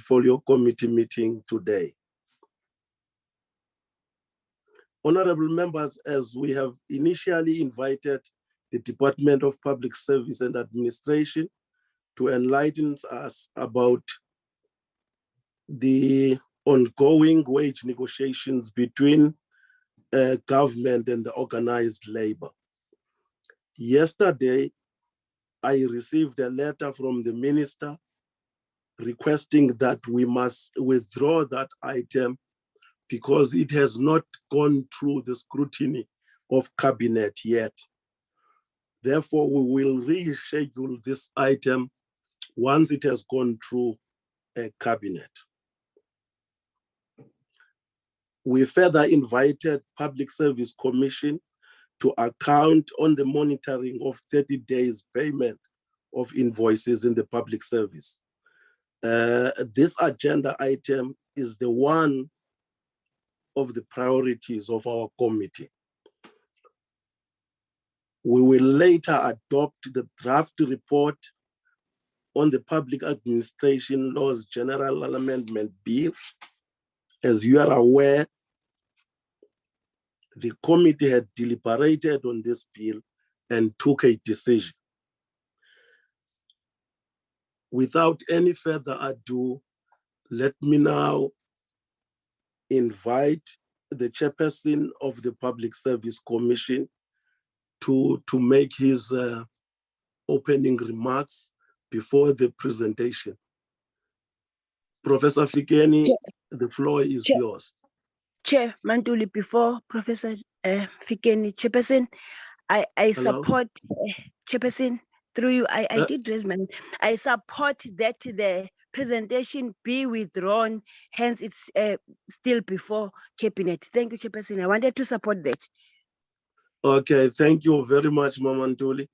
Portfolio Committee meeting today. Honorable members, as we have initially invited the Department of Public Service and Administration to enlighten us about the ongoing wage negotiations between government and the organized labor. Yesterday, I received a letter from the minister requesting that we must withdraw that item because it has not gone through the scrutiny of cabinet yet. Therefore, we will reschedule this item once it has gone through a cabinet. We further invited Public Service Commission to account on the monitoring of 30 days payment of invoices in the public service. This agenda item is the one of the priorities of our committee. We will later adopt the draft report on the Public Administration Laws General Amendment Bill. As you are aware, the committee had deliberated on this bill and took a decision. Without any further ado, let me now invite the chairperson of the Public Service Commission to make his opening remarks before the presentation. Professor Fikeni, the floor is yours. Chair Mantuli, before Professor Fikeni, Chairperson, I support, Chairperson, through you, I did raise my hand. I support that the presentation be withdrawn, hence it's still before cabinet. Thank you, Chairperson. I wanted to support that. Okay, thank you very much, Mama Ntuli.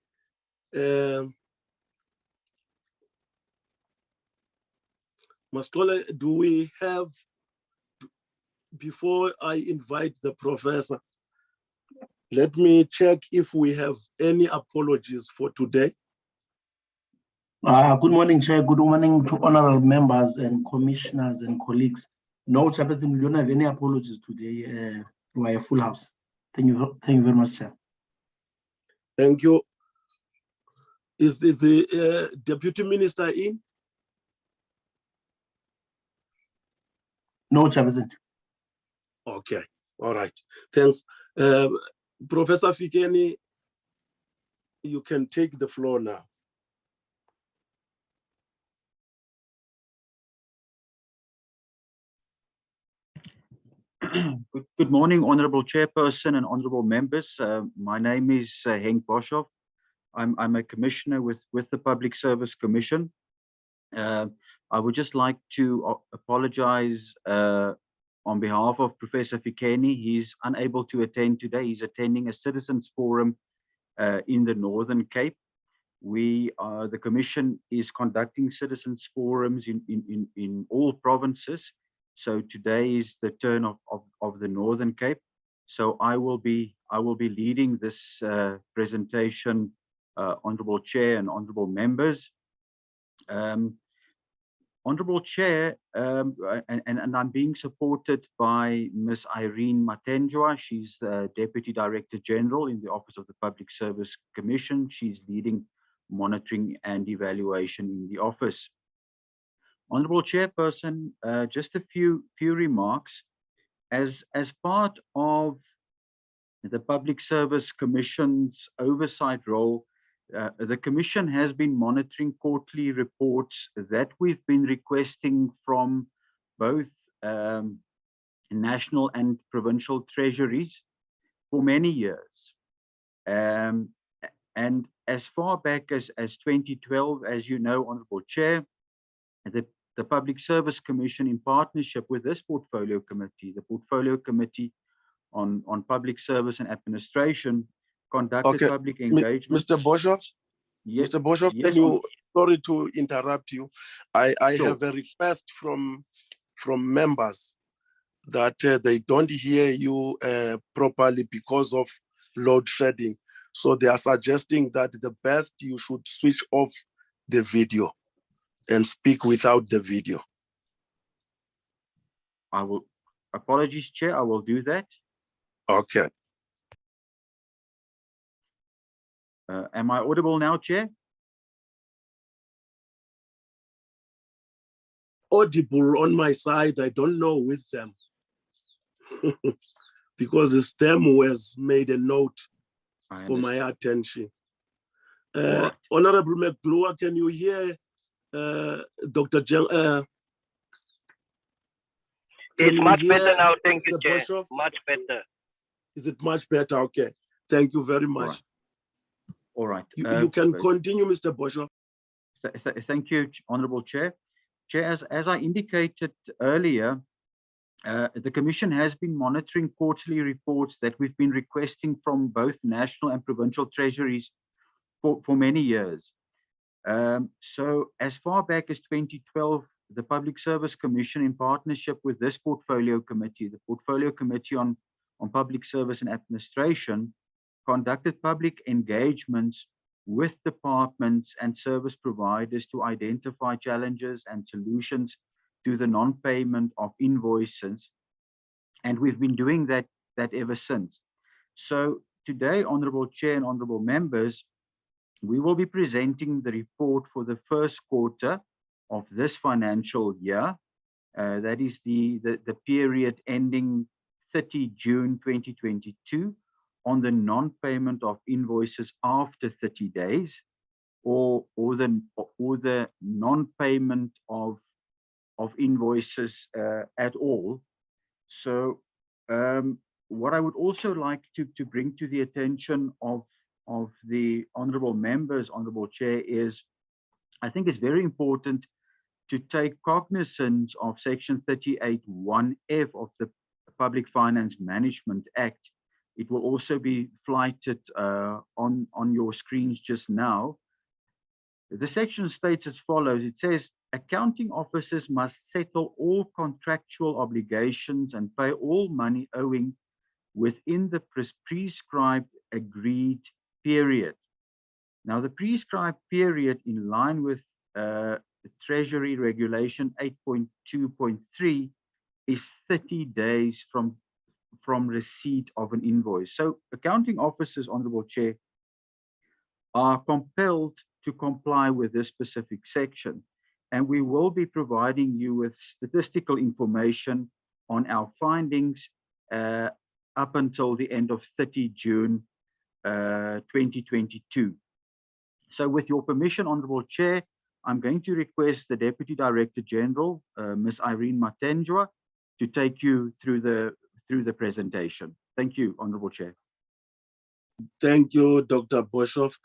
Mastole, do we have, before I invite the professor, let me check if we have any apologies for today. Good morning, Chair. Good morning to honorable members and commissioners and colleagues. No, Chairperson, we don't have any apologies today. We are a full house. Thank you very much, Chair. Thank you. Is the Deputy Minister in? No, Chairperson. Okay, all right, thanks. Professor Fikeni, you can take the floor now. Good morning, Honorable Chairperson and Honorable members. My name is Henk Boshoff. I'm a commissioner with the Public Service Commission. I would just like to apologize on behalf of Professor Fikeni. He's unable to attend today. He's attending a citizens forum in the Northern Cape. The Commission is conducting citizens forums in all provinces. So today is the turn of the Northern Cape. So I will be leading this presentation, Honorable Chair and Honorable members. Honorable Chair, and I'm being supported by Ms. Irene Matenjwa. She's the Deputy Director General in the Office of the Public Service Commission. She's leading monitoring and evaluation in the office. Honorable Chairperson, just a few remarks. As part of the Public Service Commission's oversight role, the Commission has been monitoring quarterly reports that we've been requesting from both national and provincial treasuries for many years. And as far back as 2012, as you know, Honorable Chair, the Public Service Commission, in partnership with this portfolio committee, the Portfolio Committee on Public Service and Administration, conducted public engagement. Mr. Boshoff, yes. Mr. Boshoff, yes, sorry to interrupt you. I sure. Have a request from members that they don't hear you properly because of load shedding. So they are suggesting that the best you should switch off the video and speak without the video. apologies, Chair, I will do that. Okay. Am I audible now, Chair? Audible on my side, I don't know with them. Because it's them who has made a note for my attention. Right. Honorable McGlure, can you hear Dr. It's much better now, thank you, Chair. Boshoff? Much better. Is it much better? Okay. Thank you very much. All right. You can continue, Mr. Boshoff. Thank you, Honorable Chair. Chair, as I indicated earlier, the Commission has been monitoring quarterly reports that we've been requesting from both national and provincial treasuries for many years. So as far back as 2012, the Public Service Commission, in partnership with this portfolio committee, the Portfolio Committee on Public Service and Administration, conducted public engagements with departments and service providers to identify challenges and solutions to the non-payment of invoices. And we've been doing that ever since. So today, Honorable Chair and Honorable Members, we will be presenting the report for the first quarter of this financial year. That is the period ending 30 June 2022 on the non-payment of invoices after 30 days or the non-payment of invoices at all. So what I would also like to bring to the attention of the honorable members, Honorable Chair, is I think it's very important to take cognizance of Section 38(1)(f) of the Public Finance Management Act. It will also be flighted on your screens just now. The section states as follows. It says, accounting officers must settle all contractual obligations and pay all money owing within the prescribed agreed period. Now, the prescribed period, in line with the Treasury Regulation 8.2.3, is 30 days from receipt of an invoice. So accounting officers, Honorable Chair, are compelled to comply with this specific section. And we will be providing you with statistical information on our findings up until the end of 30 June 2022. So with your permission, Honorable Chair, I'm going to request the Deputy Director General, Ms. Irene Matenjwa, to take you through the presentation. Thank you, Honorable Chair. Thank you, Dr. Boshoff.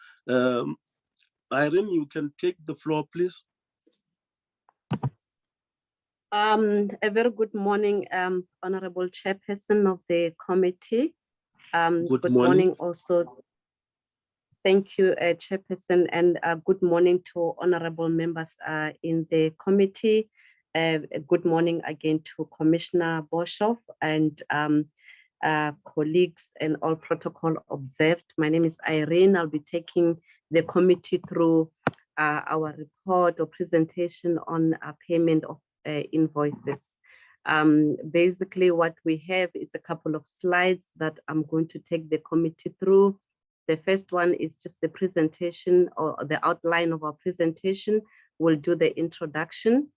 Irene, you can take the floor, please. A very good morning, Honorable Chairperson of the committee. Good morning also. Thank you, Chairperson, and good morning to honorable members in the committee. Good morning again to Commissioner Boshoff and colleagues and all protocol observed. My name is Irene. I'll be taking the committee through our report or presentation on payment of invoices. Basically, what we have is a couple of slides that I'm going to take the committee through. The first one is just the presentation or the outline of our presentation. We'll do the introduction.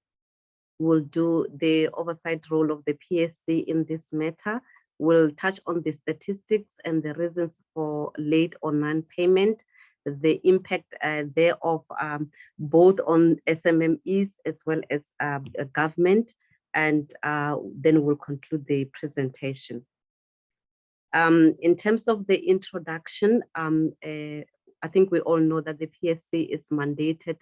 We'll do the oversight role of the PSC in this matter. We'll touch on the statistics and the reasons for late or non-payment, the impact thereof both on SMMEs as well as government, and then we'll conclude the presentation. In terms of the introduction, I think we all know that the PSC is mandated,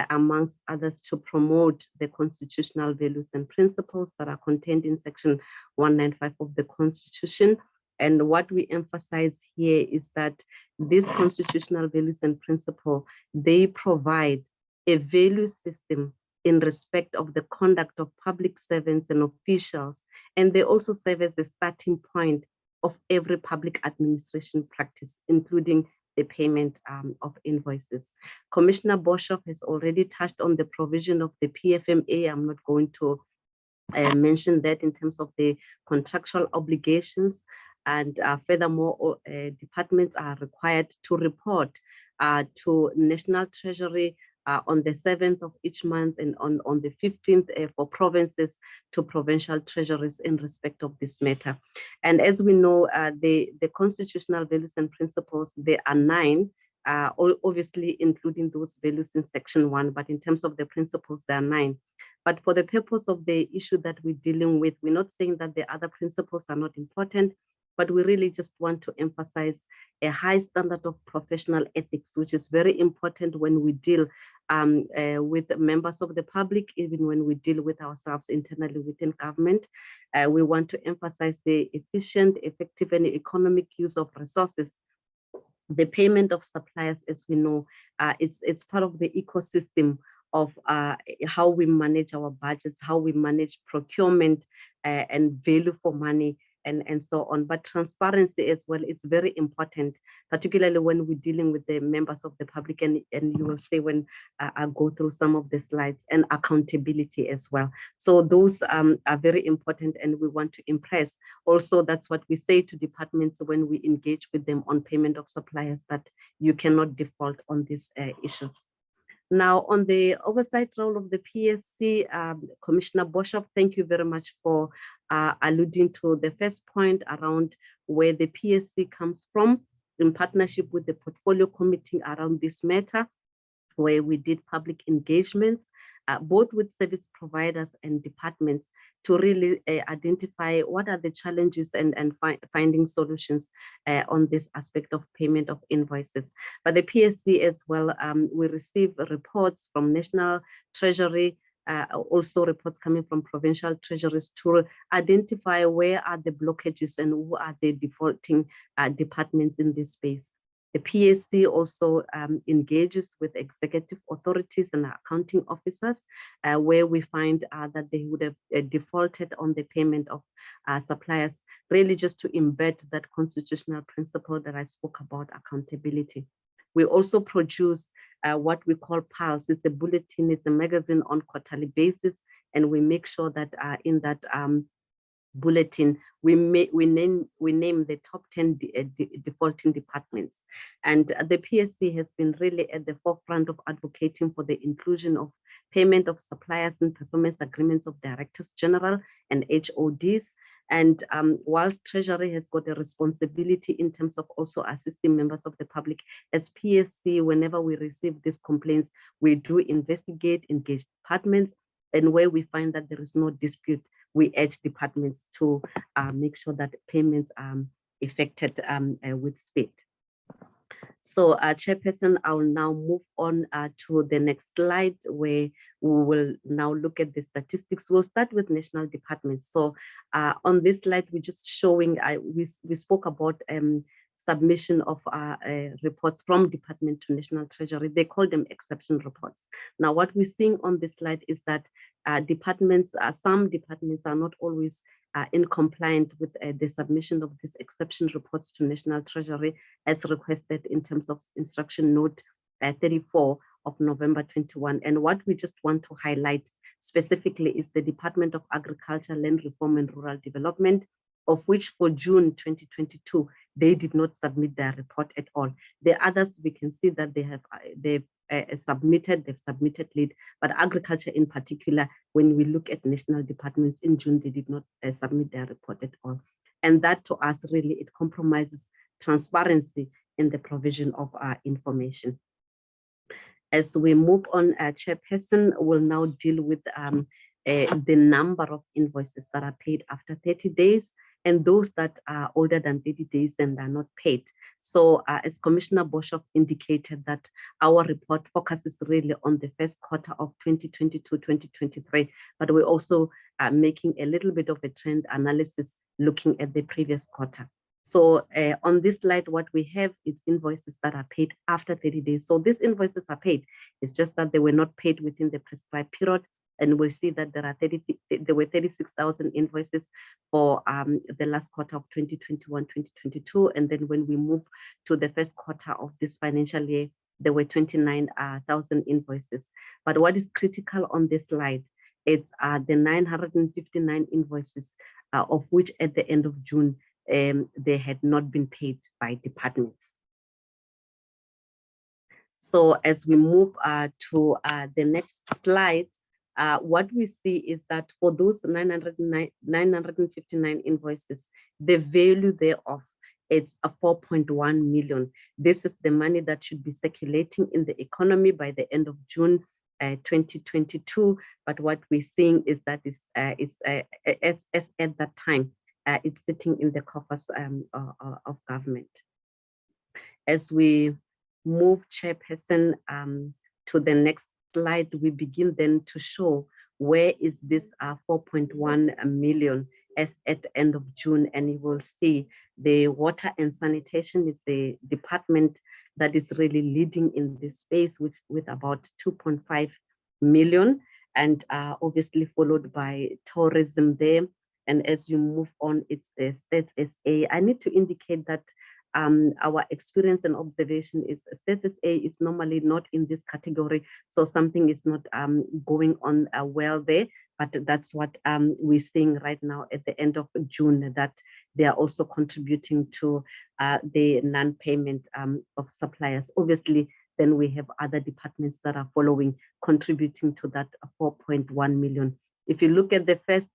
amongst others, to promote the constitutional values and principles that are contained in Section 195 of the Constitution. And what we emphasize here is that these constitutional values and principles, they provide a value system in respect of the conduct of public servants and officials, and they also serve as the starting point of every public administration practice, including the payment of invoices. Commissioner Boshoff has already touched on the provision of the PFMA. I'm not going to mentioned that in terms of the contractual obligations. And furthermore, departments are required to report to National Treasury on the 7th of each month, and on the 15th for provinces to provincial treasuries in respect of this matter. And as we know, the constitutional values and principles, there are 9, obviously including those values in section 1, but in terms of the principles, there are 9. But for the purpose of the issue that we're dealing with, we're not saying that the other principles are not important, but we really just want to emphasize a high standard of professional ethics, which is very important when we deal with members of the public, even when we deal with ourselves internally within government. We want to emphasize the efficient, effective, and economic use of resources. The payment of suppliers, as we know, it's part of the ecosystem of how we manage our budgets, how we manage procurement and value for money, and so on. But transparency as well, it's very important, particularly when we're dealing with the members of the public, and you will see when I go through some of the slides, and accountability as well. So those are very important, and we want to impress. Also, that's what we say to departments when we engage with them on payment of suppliers, that you cannot default on these issues. Now, on the oversight role of the PSC, Commissioner Boshoff, thank you very much for alluding to the first point around where the PSC comes from, in partnership with the portfolio committee around this matter, where we did public engagements, both with service providers and departments, to really identify what are the challenges and finding solutions on this aspect of payment of invoices. But the PSC as well, we receive reports from National Treasury, also reports coming from provincial treasuries, to identify where are the blockages and who are the defaulting departments in this space. The PSC also engages with executive authorities and accounting officers where we find that they would have defaulted on the payment of suppliers, really just to embed that constitutional principle that I spoke about, accountability. We also produce what we call Pulse. It's a bulletin, it's a magazine on quarterly basis, and we make sure that in that bulletin, we name the top 10 defaulting departments. And the PSC has been really at the forefront of advocating for the inclusion of payment of suppliers in performance agreements of directors general and HODs. And whilst Treasury has got a responsibility in terms of also assisting members of the public, as PSC, whenever we receive these complaints, we do investigate, engage departments, and where we find that there is no dispute, we urge departments to make sure that payments are effected with speed. So, Chairperson, I will now move on to the next slide, where we will now look at the statistics. We'll start with national departments. So, on this slide, we're just showing, we spoke about submission of reports from department to National Treasury. They call them exception reports. Now, what we're seeing on this slide is that some departments are not always in compliance with the submission of these exception reports to National Treasury as requested in terms of instruction note 34 of November 21. And what we just want to highlight specifically is the Department of Agriculture, Land Reform and Rural Development, of which for June 2022, they did not submit their report at all. The others, we can see that they've submitted lead, but agriculture in particular, when we look at national departments in June, they did not submit their report at all. And that to us, really, it compromises transparency in the provision of information. As we move on, Chairperson will now deal with the number of invoices that are paid after 30 days and those that are older than 30 days and are not paid. So as Commissioner Boshoff indicated, that our report focuses really on the first quarter of 2022-2023, but we're also making a little bit of a trend analysis looking at the previous quarter. So on this slide, what we have is invoices that are paid after 30 days. So these invoices are paid. It's just that they were not paid within the prescribed period. And we'll see that there were 36,000 invoices for the last quarter of 2021-2022. And then when we move to the first quarter of this financial year, there were 29,000 invoices. But what is critical on this slide It's the 959 invoices, of which at the end of June, they had not been paid by departments. So as we move to the next slide, what we see is that for those 959 invoices, the value thereof, it's a 4.1 million. This is the money that should be circulating in the economy by the end of June 2022. But what we're seeing is that as at that time, it's sitting in the coffers of government. As we move, Chairperson, to the next slide, we begin then to show where is this 4.1 million as at the end of June, and you will see the water and sanitation is the department that is really leading in this space with about 2.5 million, and obviously followed by tourism there. And as you move on, it's Stats SA. I need to indicate that our experience and observation is Stats SA is normally not in this category, so something is not going on well there. But that's what we're seeing right now at the end of June, that they are also contributing to the non-payment of suppliers. Obviously, then we have other departments that are following, contributing to that 4.1 million. If you look at the first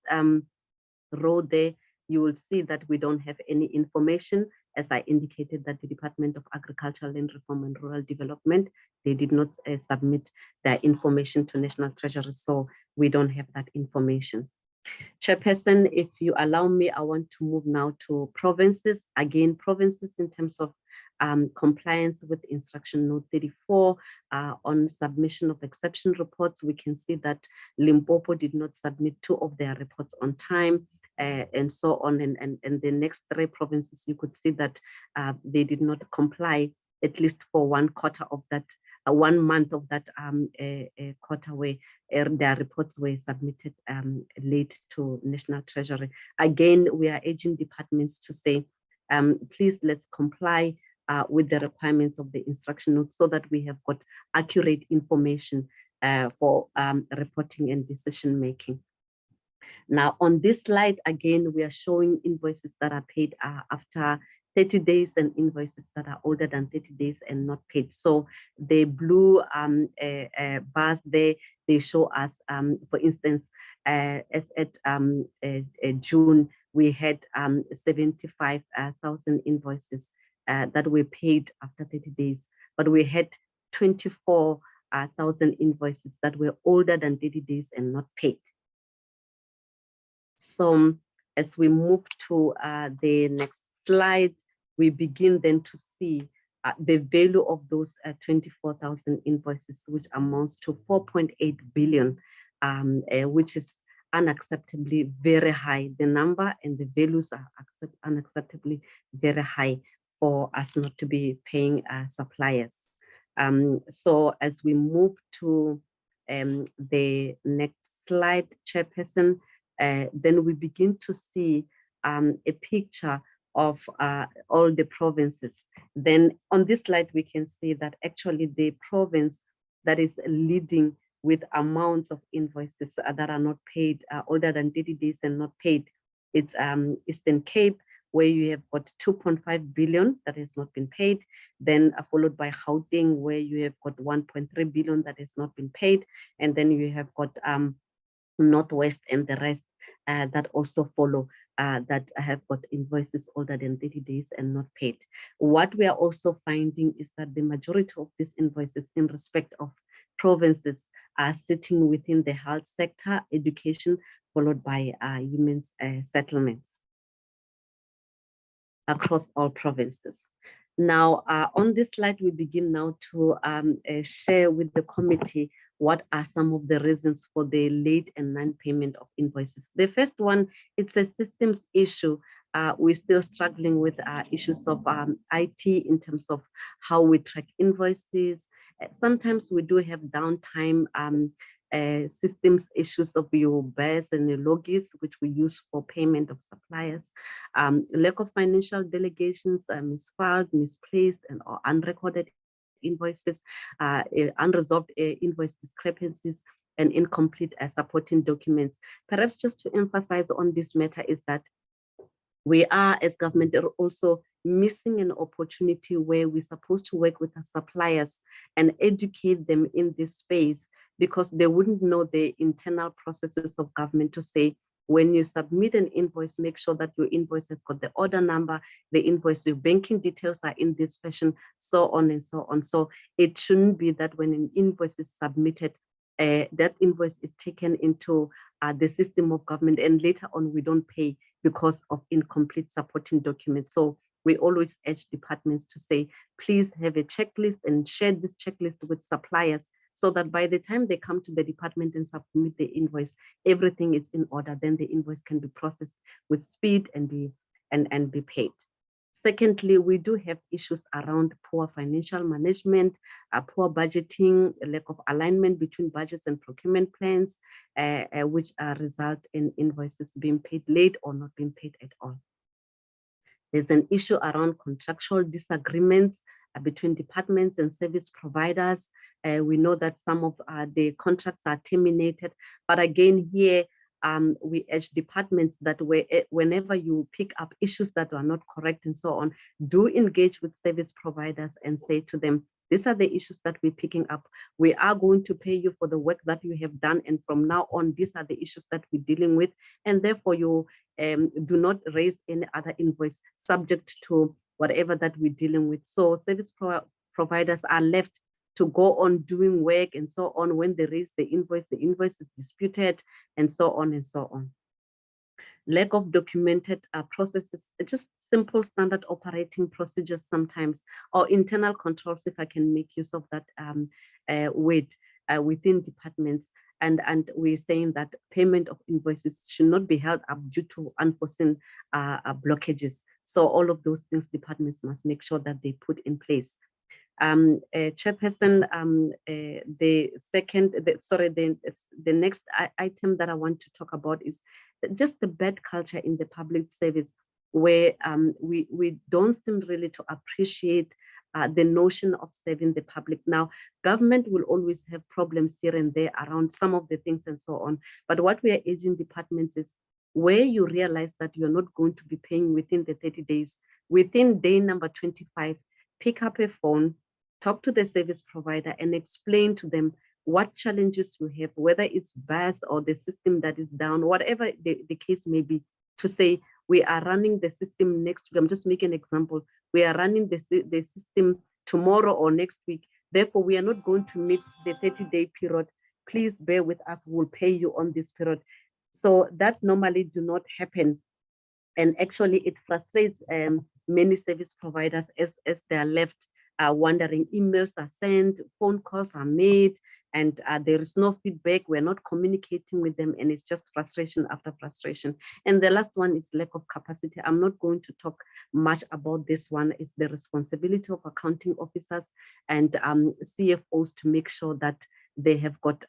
row there, you will see that we don't have any information. As I indicated, that the Department of Agriculture, Land Reform and Rural Development, they did not submit their information to National Treasury, so we don't have that information. Chairperson, if you allow me, I want to move now to provinces. Again, provinces in terms of compliance with Instruction Note 34 on submission of exception reports, we can see that Limpopo did not submit 2 of their reports on time. And so on, and the next 3 provinces, you could see that they did not comply, at least for 1 quarter of that, 1 month of that quarter where their reports were submitted late to National Treasury. Again, we are urging departments to say, please let's comply with the requirements of the instruction note so that we have got accurate information for reporting and decision making. Now, on this slide, again, we are showing invoices that are paid after 30 days and invoices that are older than 30 days and not paid. So the blue bars there, they show us, for instance, as at June, we had 75,000 invoices that were paid after 30 days, but we had 24,000 invoices that were older than 30 days and not paid. So as we move to the next slide, we begin then to see the value of those 24,000 invoices, which amounts to 4.8 billion, which is unacceptably very high. The number and the values are unacceptably very high for us not to be paying suppliers. So as we move to the next slide, Chairperson, then we begin to see a picture of all the provinces. Then on this slide, we can see that actually the province that is leading with amounts of invoices that are not paid, older than 30 days and not paid, it's Eastern Cape, where you have got 2.5 billion that has not been paid, then followed by Gauteng, where you have got 1.3 billion that has not been paid, and then you have got Northwest and the rest that also follow that have got invoices older than 30 days and not paid. What we are also finding is that the majority of these invoices in respect of provinces are sitting within the health sector, education, followed by human settlements across all provinces. Now, on this slide, we begin now to share with the committee what are some of the reasons for the late and non-payment of invoices. The first one, it's a systems issue. We're still struggling with issues of IT in terms of how we track invoices. Sometimes we do have downtime systems issues of your BES and your logis, which we use for payment of suppliers. Lack of financial delegations, misfiled, misplaced, and or unrecorded invoices, unresolved invoice discrepancies, and incomplete supporting documents. Perhaps just to emphasize on this matter is that we are, as government, are also missing an opportunity where we're supposed to work with our suppliers and educate them in this space, because they wouldn't know the internal processes of government to say, when you submit an invoice, make sure that your invoice has got the order number, the invoice, your banking details are in this fashion, so on and so on. So it shouldn't be that when an invoice is submitted, that invoice is taken into the system of government, and later on we don't pay because of incomplete supporting documents. So we always urge departments to say, please have a checklist and share this checklist with suppliers, so that by the time they come to the department and submit the invoice, everything is in order. Then the invoice can be processed with speed and be paid. Secondly, we do have issues around poor financial management, poor budgeting, a lack of alignment between budgets and procurement plans, which result in invoices being paid late or not being paid at all. There's an issue around contractual disagreements between departments and service providers. We know that some of the contracts are terminated, but again here, we urge departments that whenever you pick up issues that are not correct and so on, do engage with service providers and say to them, these are the issues that we're picking up. We are going to pay you for the work that you have done, and from now on, these are the issues that we're dealing with, and therefore you do not raise any other invoice subject to whatever that we're dealing with. So service providers are left to go on doing work and so on. When they raise the invoice is disputed, and so on and so on. Lack of documented processes, just simple standard operating procedures sometimes, or internal controls, if I can make use of that word, within departments. And we're saying that payment of invoices should not be held up due to unforeseen blockages. So all of those things departments must make sure that they put in place. Chairperson, the next item that I want to talk about is just the bad culture in the public service, where we don't seem really to appreciate the notion of serving the public. Now, government will always have problems here and there around some of the things and so on. But what we are urging departments is, where you realize that you're not going to be paying within the 30 days, within day number 25, pick up a phone, talk to the service provider and explain to them what challenges you have, whether it's bias or the system that is down, whatever the case may be, to say, we are running the system next week. I'm just making an example. We are running the system tomorrow or next week. Therefore, we are not going to meet the 30-day period. Please bear with us. We'll pay you on this period. So that normally do not happen. And actually, it frustrates many service providers as they are left wondering. Emails are sent, phone calls are made, and there is no feedback. We're not communicating with them, and it's just frustration after frustration. And the last one is lack of capacity. I'm not going to talk much about this one. It's the responsibility of accounting officers and CFOs to make sure that they have got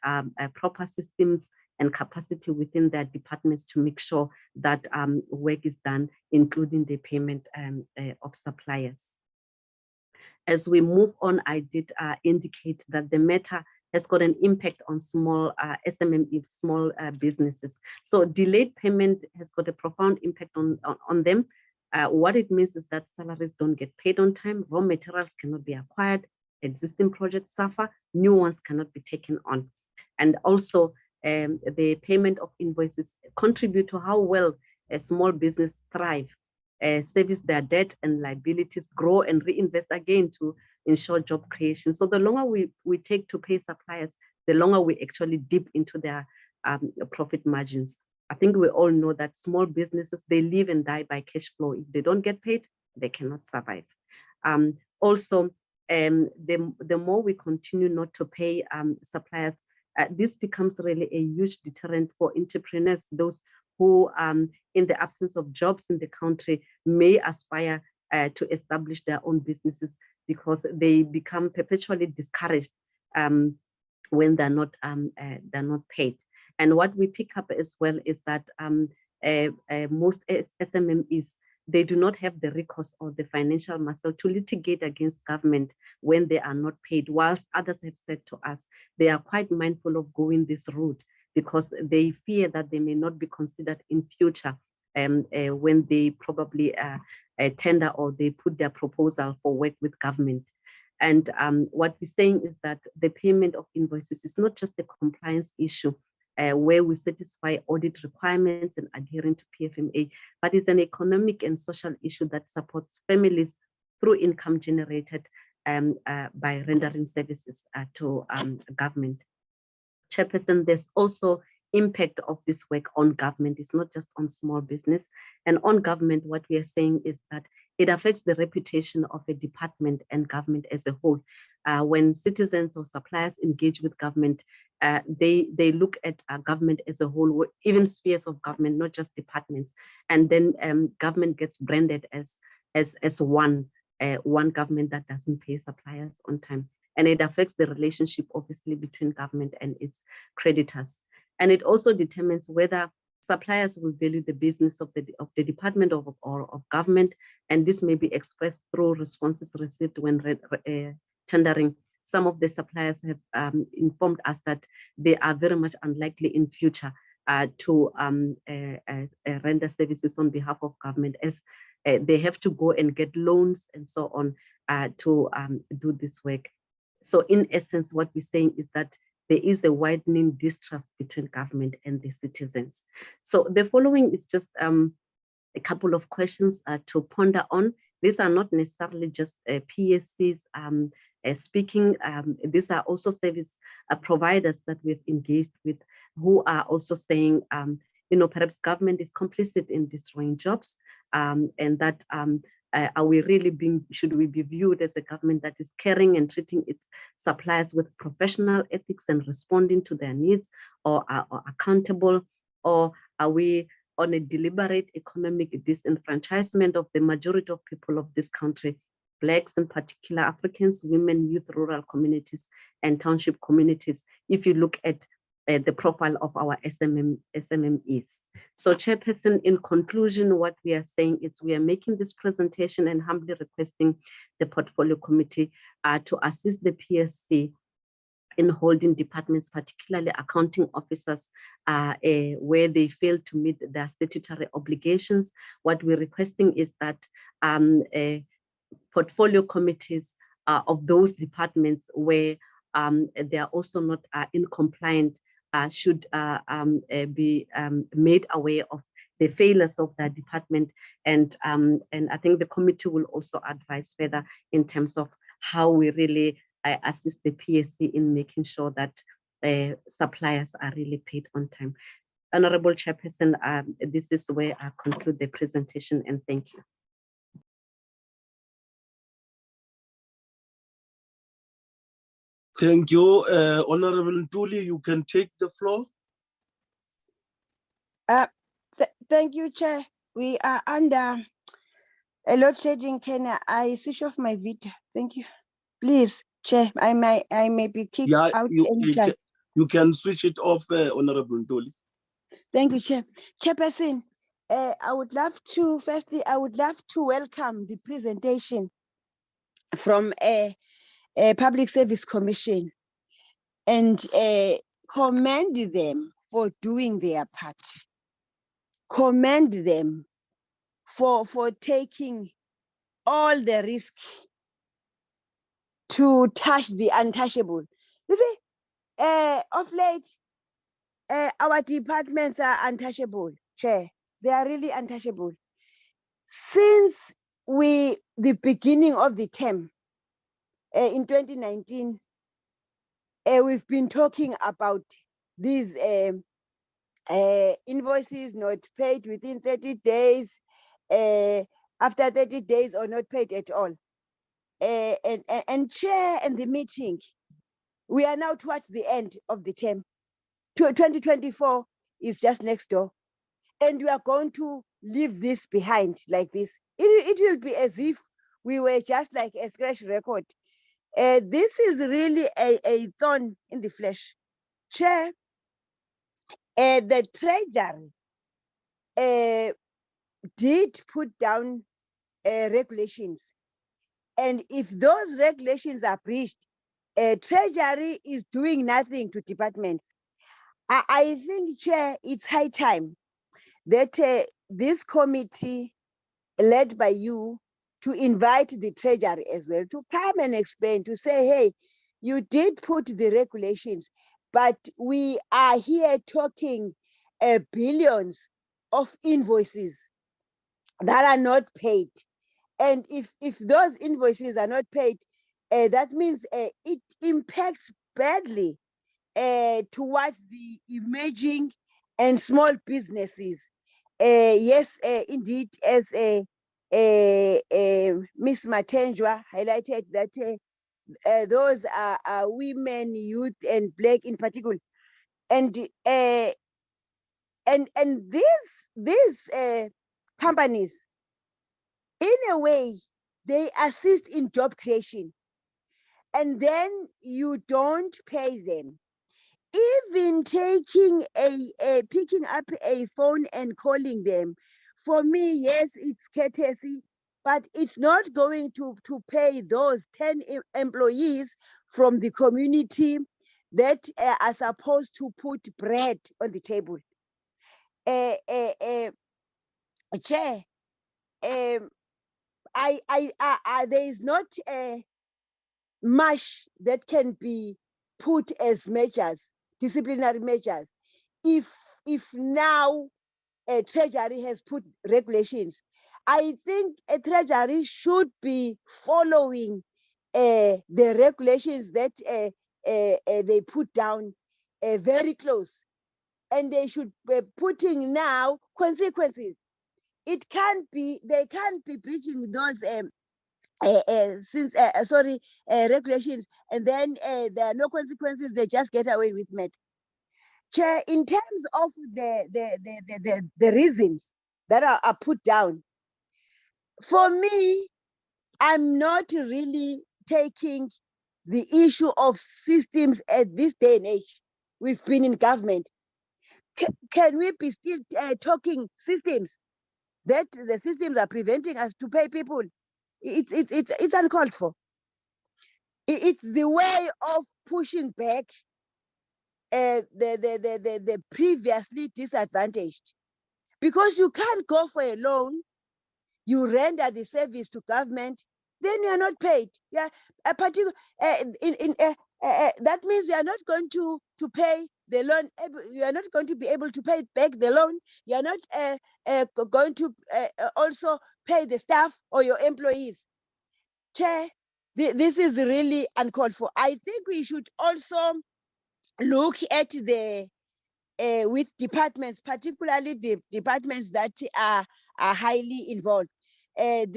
proper systems and capacity within their departments to make sure that work is done, including the payment of suppliers. As we move on, I did indicate that the matter has got an impact on small SMME, small businesses. So delayed payment has got a profound impact on them. What it means is that salaries don't get paid on time, raw materials cannot be acquired, existing projects suffer, new ones cannot be taken on. And also the payment of invoices contribute to how well a small business thrive, service their debt and liabilities, grow and reinvest again to ensure job creation. So the longer we take to pay suppliers, the longer we actually dip into their profit margins. I think we all know that small businesses, they live and die by cash flow. If they don't get paid, they cannot survive. Also, the more we continue not to pay suppliers, this becomes really a huge deterrent for entrepreneurs, those who, in the absence of jobs in the country, may aspire to establish their own businesses, because they become perpetually discouraged when they're not paid. And what we pick up as well is that most SMMEs they do not have the recourse or the financial muscle to litigate against government when they are not paid, whilst others have said to us, they are quite mindful of going this route because they fear that they may not be considered in future when they probably tender or they put their proposal for work with government. And what we're saying is that the payment of invoices is not just a compliance issue where we satisfy audit requirements and adhering to PFMA, but it's an economic and social issue that supports families through income generated by rendering services to government. Chairperson, there's also impact of this work on government. It's not just on small business. And on government, what we are saying is that it affects the reputation of a department and government as a whole. When citizens or suppliers engage with government, they look at government as a whole, even spheres of government, not just departments. And then government gets branded as one government that doesn't pay suppliers on time. And it affects the relationship, obviously, between government and its creditors. And it also determines whether suppliers will value the business of the department or of government. And this may be expressed through responses received when tendering. Some of the suppliers have informed us that they are very much unlikely in future to render services on behalf of government, as they have to go and get loans and so on to do this work. So in essence, what we're saying is that there is a widening distrust between government and the citizens. So the following is just a couple of questions to ponder on. These are not necessarily just PSCs speaking. These are also service providers that we've engaged with who are also saying, perhaps government is complicit in destroying jobs, and that are we really should we be viewed as a government that is caring and treating its suppliers with professional ethics and responding to their needs, or are accountable, or are we on a deliberate economic disenfranchisement of the majority of people of this country, Blacks in particular, Africans, women, youth, rural communities, and township communities, if you look at the profile of our SMMEs. So Chairperson, in conclusion, what we are saying is we are making this presentation and humbly requesting the Portfolio Committee to assist the PSC in holding departments, particularly accounting officers, where they fail to meet their statutory obligations. What we're requesting is that portfolio committees of those departments where they are also not in compliant should be made aware of the failures of that department. And I think the committee will also advise further in terms of how we really assist the PSC in making sure that suppliers are really paid on time. Honorable Chairperson, this is where I conclude the presentation, and thank you. Thank you, Honorable Ntuli. You can take the floor. Thank you, Chair. We are under a load shedding. Can I switch off my video? Thank you. Please, Chair, I may be kicked out anytime. You can switch it off, Honorable Ntuli. Thank you, Chair. Chairperson, I would love to welcome the presentation from a Public Service Commission and commend them for doing their part. Commend them for taking all the risk to touch the untouchable. You see, of late, our departments are untouchable, Chair. They are really untouchable. Since the beginning of the term, in 2019, we've been talking about these invoices not paid within 30 days, after 30 days or not paid at all. And Chair, and the meeting, we are now towards the end of the term. 2024 is just next door. And we are going to leave this behind like this. It will be as if we were just like a scratch record. This is really a thorn in the flesh. Chair, the Treasury did put down regulations. And if those regulations are breached, Treasury is doing nothing to departments. I think, Chair, it's high time that this committee led by you to invite the Treasury as well to come and explain, to say, hey, you did put the regulations, but we are here talking billions of invoices that are not paid. And if those invoices are not paid, that means it impacts badly towards the emerging and small businesses. Yes, indeed, as Ms. Matenjwa highlighted that those are women, youth, and Black in particular, and these companies, in a way, they assist in job creation, and then you don't pay them. Even taking picking up a phone and calling them, for me, yes, it's courtesy, but it's not going to pay those 10 employees from the community that are supposed to put bread on the table. Chair, there is not much that can be put as measures, disciplinary measures, if now a Treasury has put regulations. I think a Treasury should be following the regulations that they put down very close, and they should be putting now consequences. It can't be, they can't be breaching those regulations, and then there are no consequences, they just get away with it. Chair, in terms of the reasons that are put down, for me, I'm not really taking the issue of systems at this day and age. We've been in government. Can we be still talking systems, that the systems are preventing us to pay people? It's uncalled for. It's the way of pushing back the previously disadvantaged, because you can't go for a loan, you render the service to government, then you are not paid. Yeah, a particular that means you are not going to pay the loan. You are not going to be able to pay back the loan. You are not going to also pay the staff or your employees. Chair, this is really uncalled for. I think we should also look at the with departments, particularly the departments that are highly involved. In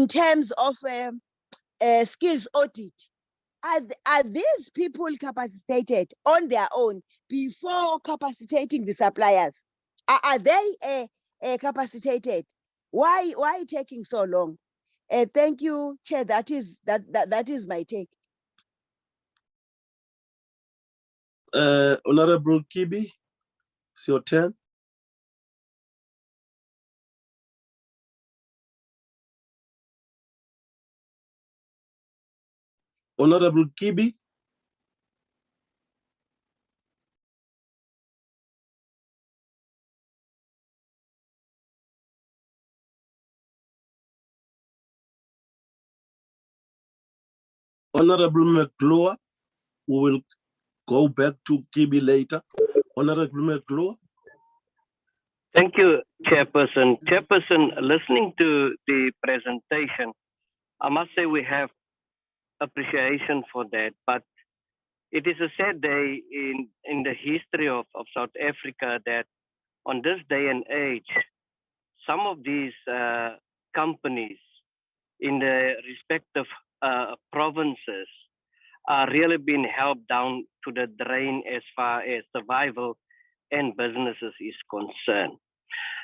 terms of skills audit, are these people capacitated on their own before capacitating the suppliers? Are they capacitated? Why taking so long? Thank you, Chair. That is my take. Honorable Kibi, it's your turn. Honorable Kibi. Honorable McClure, we will go back to Kibi later. Honorable McClure. Thank you, Chairperson. Chairperson, listening to the presentation, I must say we have appreciation for that, but it is a sad day in the history of South Africa that on this day and age, some of these companies in the respective provinces are really being helped down to the drain as far as survival and businesses is concerned.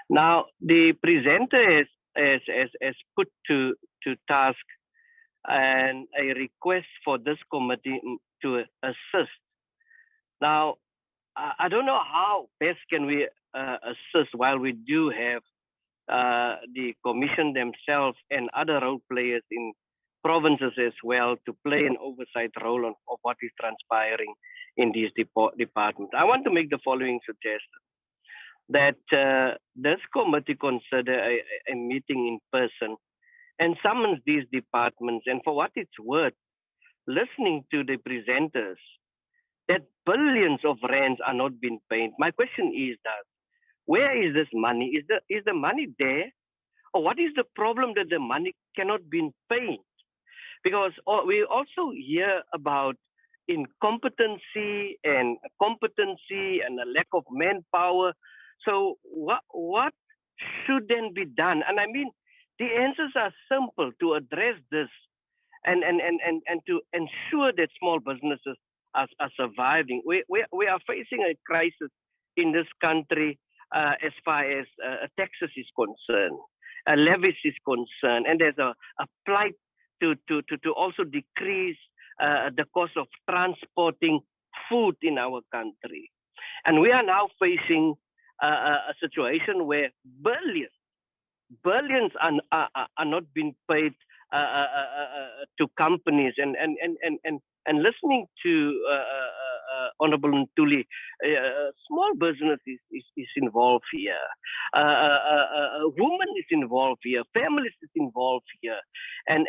Now, the presenter has put to task and a request for this committee to assist. Now, I don't know how best can we assist while we do have the commission themselves and other role players in provinces as well to play an oversight role of what is transpiring in these departments. I want to make the following suggestion, that this committee consider a meeting in person and summons these departments, and for what it's worth, listening to the presenters, that billions of rands are not being paid. My question is that, where is this money? Is the money there? Or what is the problem that the money cannot be paid? Because we also hear about incompetency and competency and a lack of manpower. So what should then be done? And I mean, the answers are simple to address this and to ensure that small businesses are surviving. We are facing a crisis in this country as far as taxes is concerned, levies is concerned, and there's a plight to also decrease the cost of transporting food in our country. And we are now facing a situation where billions are not being paid to companies, and listening to Honorable Ntuli, small business is involved here, women is involved here, families is involved here, and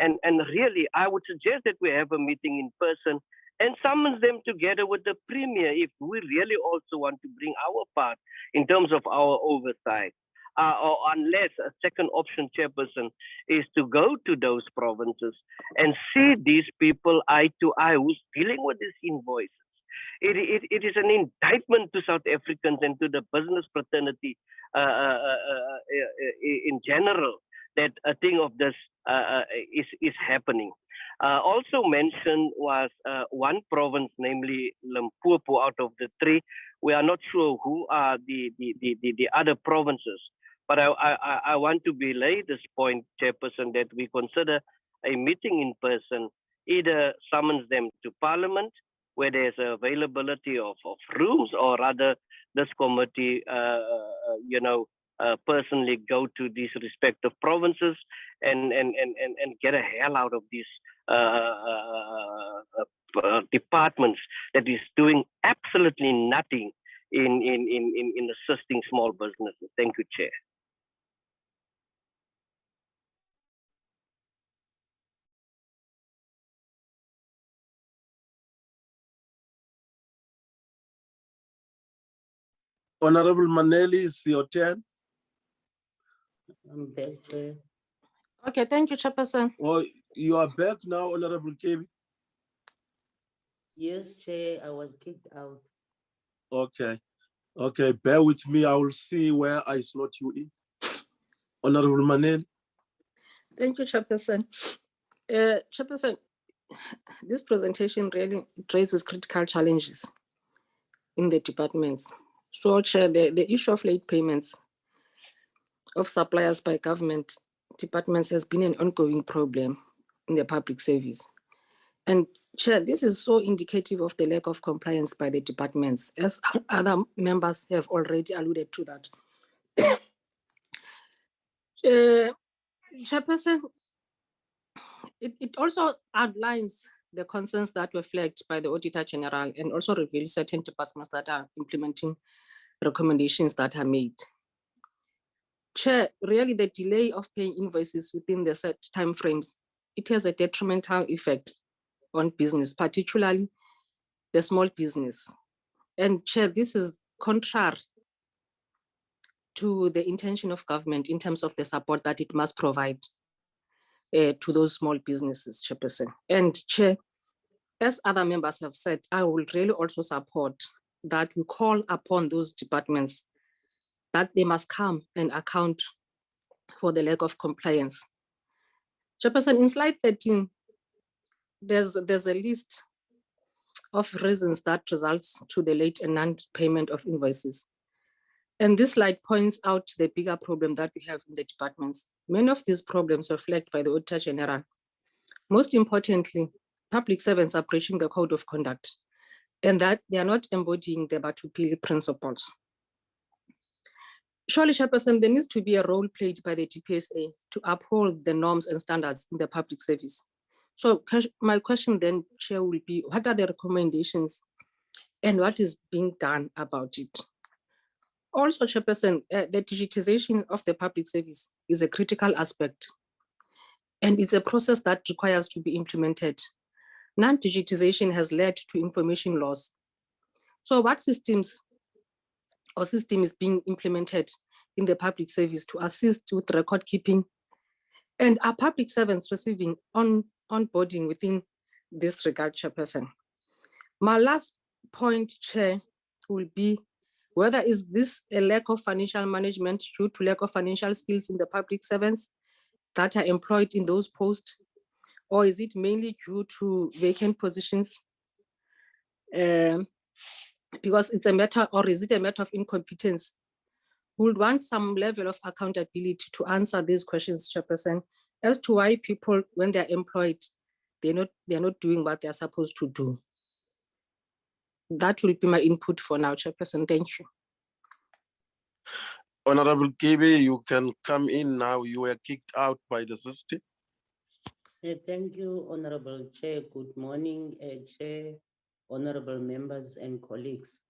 really I would suggest that we have a meeting in person and summons them together with the Premier if we really also want to bring our part in terms of our oversight. Or unless a second option, Chairperson, is to go to those provinces and see these people eye to eye who's dealing with these invoices. It is an indictment to South Africans and to the business fraternity in general that a thing of this is happening. Also mentioned was one province, namely Limpopo, out of the three. We are not sure who are the other provinces. But I want to belay this point, Chairperson, that we consider a meeting in person, either summons them to Parliament, where there's availability of rooms, or rather this committee, personally go to these respective provinces and get a hell out of these departments that is doing absolutely nothing in assisting small businesses. Thank you, Chair. Honorable Maneli, it's your turn. I'm back, Chair. Okay, thank you, Chairperson. Oh, you are back now, Honorable Kebi? Yes, Chair, I was kicked out. Okay, bear with me. I will see where I slot you in. Honorable Maneli. Thank you, Chairperson. Chairperson, this presentation really raises critical challenges in the departments. So, Chair, the issue of late payments of suppliers by government departments has been an ongoing problem in the public service. And Chair, this is so indicative of the lack of compliance by the departments, as other members have already alluded to that. Chairperson, it also outlines the concerns that were flagged by the Auditor General and also reveals certain departments that are implementing recommendations that are made. Chair, really the delay of paying invoices within the set timeframes, it has a detrimental effect on business, particularly the small business. And Chair, this is contrary to the intention of government in terms of the support that it must provide to those small businesses, Chairperson. And Chair, as other members have said, I will really also support that we call upon those departments that they must come and account for the lack of compliance. Chairperson, in slide 13, there's a list of reasons that results to the late and non-payment of invoices. And this slide points out the bigger problem that we have in the departments. Many of these problems are flagged by the Auditor General. Most importantly, public servants are breaching the code of conduct and that they are not embodying the Batupili principles. Surely, Chairperson, there needs to be a role played by the DPSA to uphold the norms and standards in the public service. So my question then, Chair, will be, what are the recommendations and what is being done about it? Also, Chairperson, the digitization of the public service is a critical aspect, and it's a process that requires to be implemented. Non-digitization has led to information loss. So what systems or system is being implemented in the public service to assist with record keeping? And are public servants receiving onboarding within this regard, Chairperson? My last point, Chair, will be whether is this a lack of financial management due to lack of financial skills in the public servants that are employed in those posts, or is it mainly due to vacant positions? Because it's a matter, or is it a matter of incompetence? We would want some level of accountability to answer these questions, Chairperson, as to why people, when they're employed, they're not doing what they're supposed to do. That will be my input for now, Chairperson. Thank you. Honorable Kibi, you can come in now. You were kicked out by the system. Thank you, Honorable Chair. Good morning, Chair, honorable members and colleagues.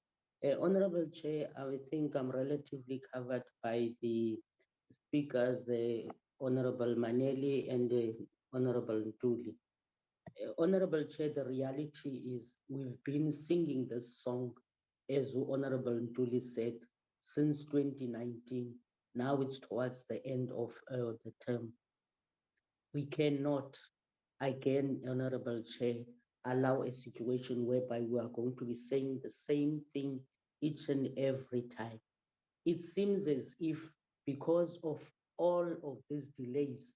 Honorable Chair, I think I'm relatively covered by the speakers, Honorable Maneli and Honorable Ntuli. Honorable Chair, the reality is we've been singing this song, as Honorable Ntuli said, since 2019. Now it's towards the end of the term. We cannot, again, Honorable Chair, allow a situation whereby we are going to be saying the same thing each and every time. It seems as if because of all of these delays,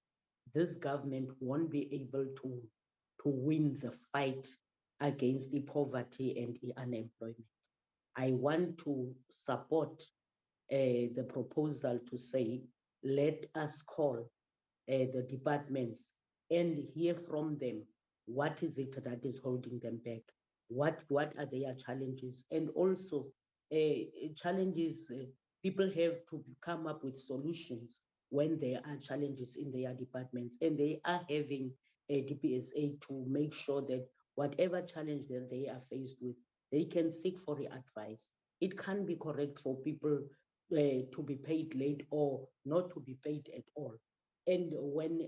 this government won't be able to win the fight against the poverty and the unemployment. I want to support the proposal to say, let us call the departments and hear from them. What is it that is holding them back? What are their challenges? And also challenges, people have to come up with solutions when there are challenges in their departments, and they are having a DPSA to make sure that whatever challenge that they are faced with, they can seek for the advice. It can be correct for people to be paid late or not to be paid at all. And when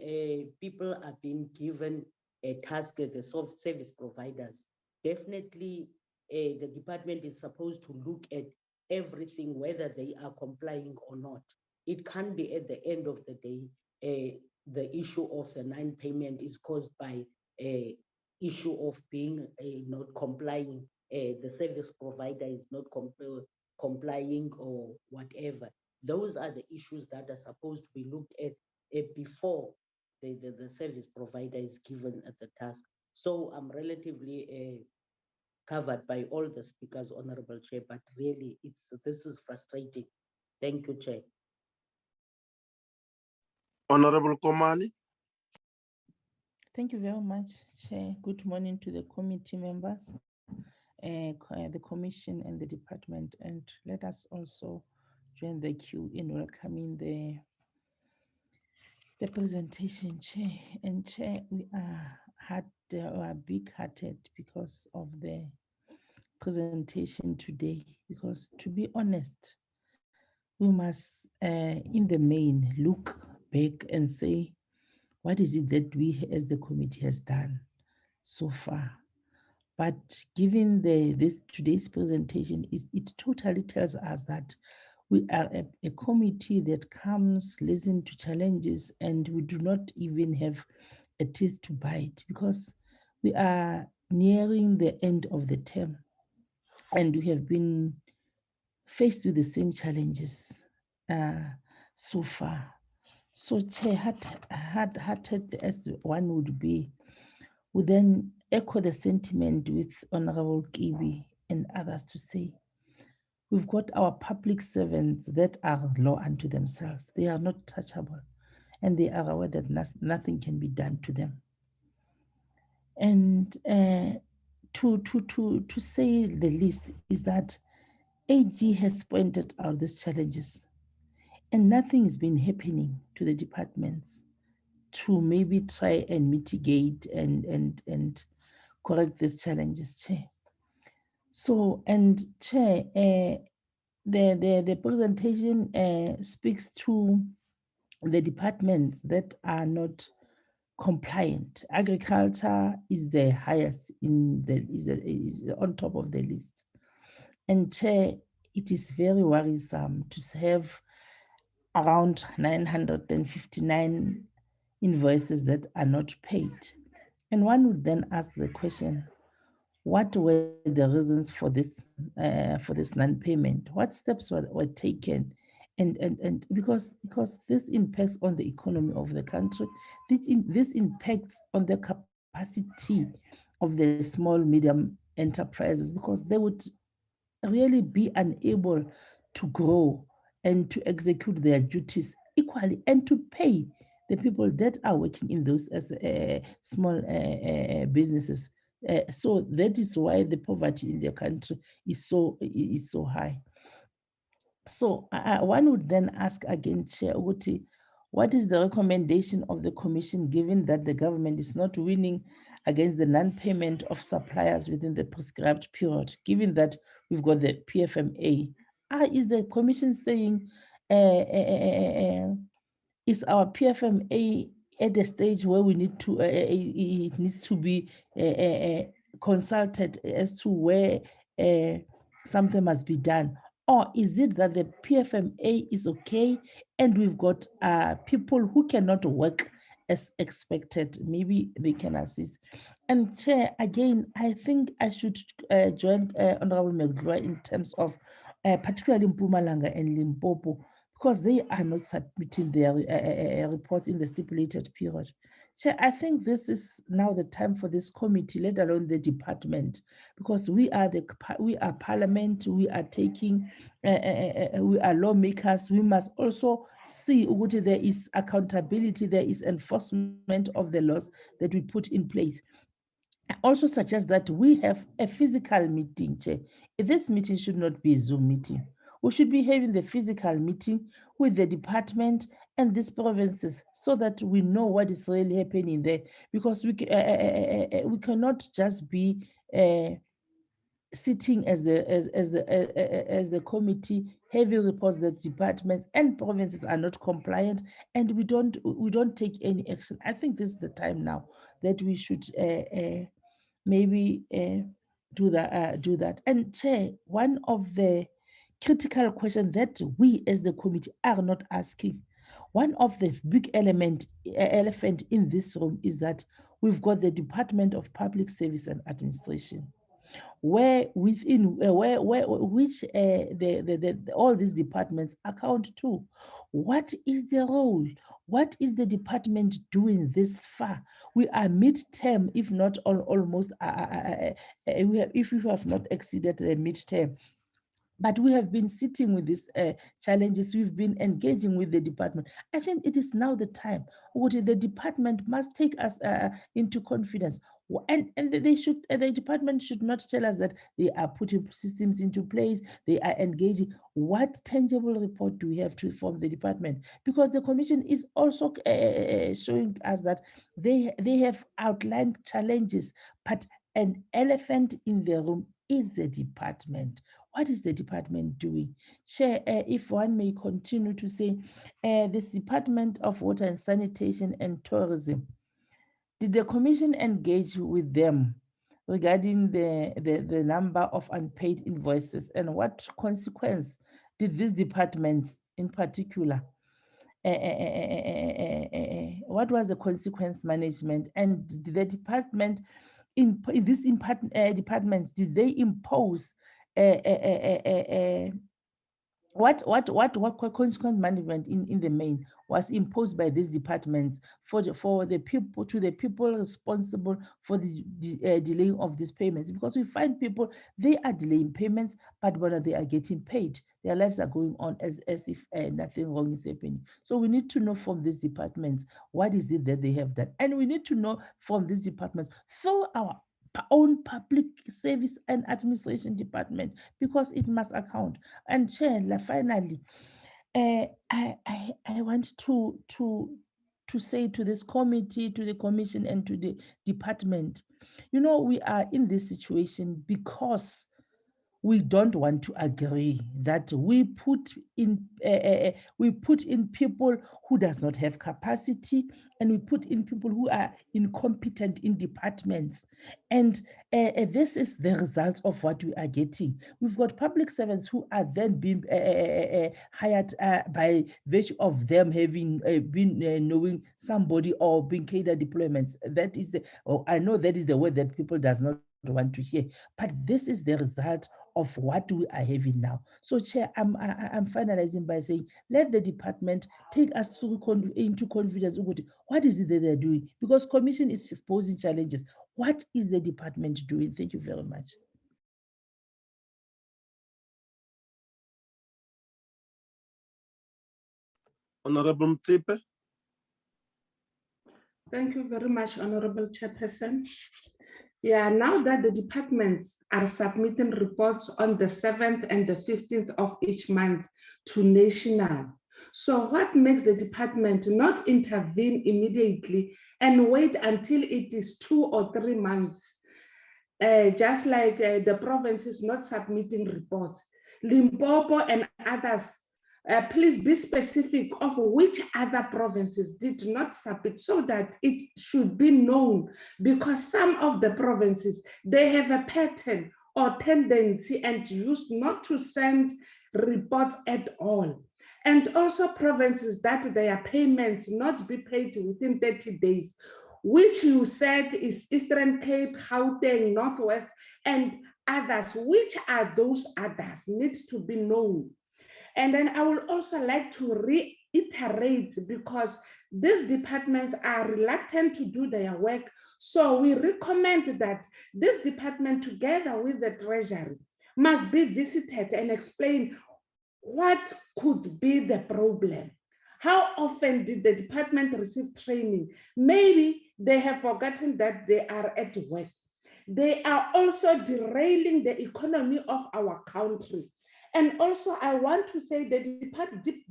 people are being given a task as the service providers, definitely the department is supposed to look at everything, whether they are complying or not. It can be at the end of the day, the issue of the non-payment is caused by a issue of being not complying. The service provider is not complying or whatever. Those are the issues that are supposed to be looked at before the service provider is given at the task. So I'm relatively covered by all the speakers, Honorable Chair, but really this is frustrating. Thank you, Chair. Honorable Komani. Thank you very much, Chair. Good morning to the committee members, the commission and the department, and let us also join the queue in welcoming the presentation, Chair. And Chair, we are big-hearted because of the presentation today, because to be honest, we must, in the main, look back and say, what is it that we as the committee has done so far? But given today's presentation, it totally tells us that we are a committee that comes, listen to challenges, and we do not even have a teeth to bite, because we are nearing the end of the term and we have been faced with the same challenges so far. So Chair, hard-hearted as one would be, would then echo the sentiment with Honorable Kibi and others to say, we've got our public servants that are law unto themselves. They are not touchable, and they are aware that nothing can be done to them. And to say the least is that AG has pointed out these challenges. And nothing has been happening to the departments to maybe try and mitigate and correct these challenges, Chair. So, and Chair, the presentation speaks to the departments that are not compliant. Agriculture is the highest in the is on top of the list. And Chair, it is very worrisome to have around 959 invoices that are not paid. And one would then ask the question, what were the reasons for this non-payment? What steps were taken? And because this impacts on the economy of the country, this impacts on the capacity of the small, medium enterprises, because they would really be unable to grow and to execute their duties equally and to pay the people that are working in those small businesses. So that is why the poverty in the country is so high. So one would then ask again, Chair Uguti, what is the recommendation of the Commission, given that the government is not winning against the non-payment of suppliers within the prescribed period, given that we've got the PFMA? Is the Commission saying, is our PFMA at a stage where we need to, it needs to be consulted as to where something must be done? Or is it that the PFMA is okay and we've got people who cannot work as expected? Maybe they can assist. And Chair, again, I think I should join Honorable McDroy in terms of particularly Mpumalanga and Limpopo, because they are not submitting their reports in the stipulated period. Chair, I think this is now the time for this committee, let alone the department, because we are parliament, we are taking, we are lawmakers. We must also see what there is accountability, there is enforcement of the laws that we put in place. I also suggest that we have a physical meeting, Chair. This meeting should not be a Zoom meeting. We should be having the physical meeting with the department and these provinces so that we know what is really happening there, because we cannot just be sitting as the committee, having reports that departments and provinces are not compliant, and we don't take any action. I think this is the time now that we should maybe do that. And Chair, one of the critical questions that we as the committee are not asking, one of the big elephant in this room is that we've got the Department of Public Service and Administration, where within which all these departments account to. What is the role? What is the department doing this far? We are mid-term, if not almost, if we have not exceeded the mid-term. But we have been sitting with these challenges. We've been engaging with the department. I think it is now the time. The department must take us into confidence. And the department should not tell us that they are putting systems into place, they are engaging. What tangible report do we have from the department? Because the Commission is also showing us that they have outlined challenges, but an elephant in the room is the department. What is the department doing? Chair, if one may continue to say, this Department of Water and Sanitation and Tourism, did the Commission engage with them regarding the number of unpaid invoices, and what consequence did these departments in particular, what was the consequence management, and did the department in these departments, did they impose what consequence management in the main was imposed by these departments for the people, to the people responsible for the delaying of these payments? Because we find people, they are delaying payments, but when they are getting paid, their lives are going on as if nothing wrong is happening. So we need to know from these departments, what is it that they have done? And we need to know from these departments through our own Public Service and Administration Department, because it must account. And Chair, finally, I want to say to this committee, to the commission, and to the department, you know, we are in this situation because we don't want to agree that we put in people who does not have capacity, and we put in people who are incompetent in departments, and this is the result of what we are getting. We've got public servants who are then being hired by virtue of them having been knowing somebody or being cadre deployments. That is I know that is the word that people does not want to hear, but this is the result of what we are having now. So, Chair, I'm finalizing by saying, let the department take us through into confidence. What is it that they're doing? Because commission is posing challenges. What is the department doing? Thank you very much. Honorable Mtsipe. Thank you very much, Honorable Chairperson. Yeah, now that the departments are submitting reports on the 7th and the 15th of each month to national. So what makes the department not intervene immediately and wait until it is 2 or 3 months, just like the provinces not submitting reports? Limpopo and others, please be specific of which other provinces did not submit so that it should be known, because some of the provinces, they have a pattern or tendency and used not to send reports at all. And also provinces that their payments not be paid within 30 days, which you said is Eastern Cape, Gauteng, Northwest, and others. Which are those others need to be known. And then I would also like to reiterate, because these departments are reluctant to do their work. So we recommend that this department, together with the Treasury, must be visited and explain what could be the problem. How often did the department receive training? Maybe they have forgotten that they are at work. They are also derailing the economy of our country. And also, I want to say the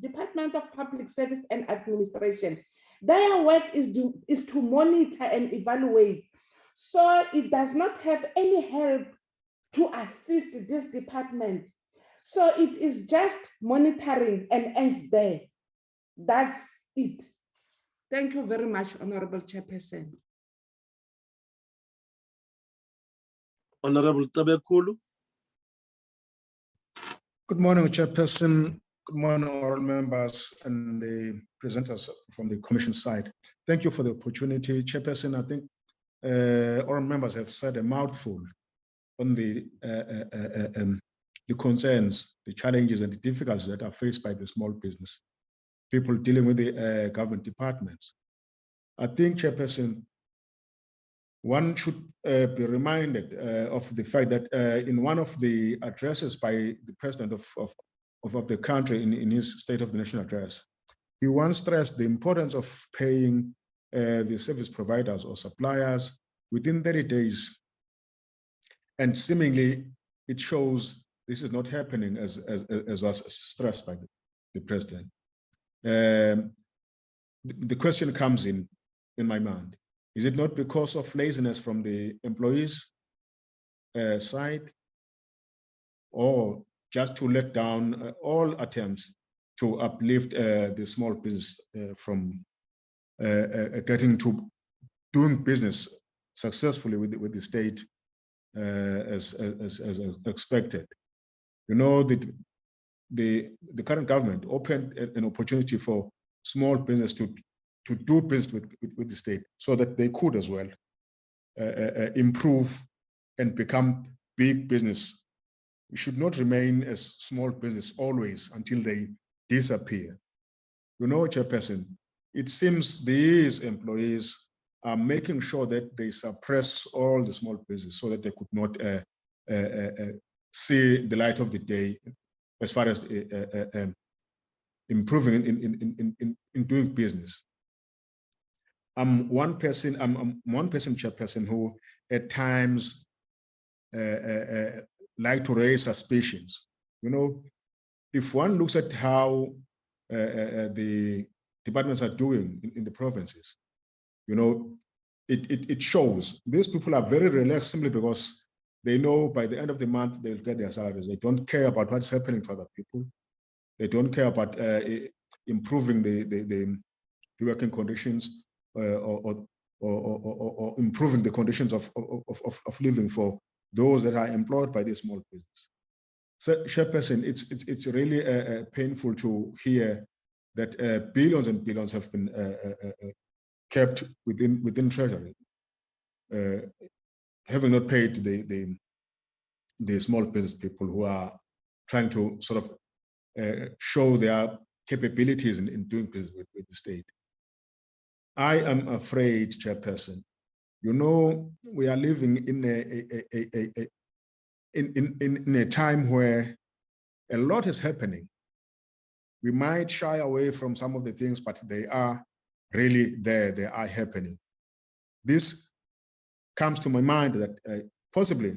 Department of Public Service and Administration, their work is to monitor and evaluate. So it does not have any help to assist this department. So it is just monitoring and ends there. That's it. Thank you very much, Honorable Chairperson. Honorable Tabekulu. Good morning, Chairperson. Good morning, all members and the presenters from the Commission side. Thank you for the opportunity, Chairperson. I think all members have said a mouthful on the concerns, the challenges, and the difficulties that are faced by the small business people dealing with the government departments. I think, Chairperson, one should be reminded of the fact that in one of the addresses by the president of the country in his State of the Nation address, he once stressed the importance of paying the service providers or suppliers within 30 days. And seemingly, it shows this is not happening as was stressed by the president. The question comes in my mind. Is it not because of laziness from the employees' side, or just to let down all attempts to uplift the small business from getting to doing business successfully with the state as expected? You know, the current government opened an opportunity for small business to do business with the state, so that they could as well improve and become big business. We should not remain as small business always until they disappear. You know, Chairperson, it seems these employees are making sure that they suppress all the small business so that they could not see the light of the day as far as improving in doing business. I'm one person Chairperson who at times like to raise suspicions. You know, if one looks at how the departments are doing in the provinces, you know, it shows these people are very relaxed simply because they know by the end of the month they'll get their salaries. They don't care about what's happening to other people. They don't care about improving the working conditions or improving the conditions of living for those that are employed by the small business. So, Chairperson, it's really painful to hear that billions and billions have been kept within Treasury, having not paid the small business people who are trying to sort of show their capabilities in doing business with the state. I am afraid, Chairperson, you know, we are living in a time where a lot is happening. We might shy away from some of the things, but they are really there. They are happening. This comes to my mind that possibly,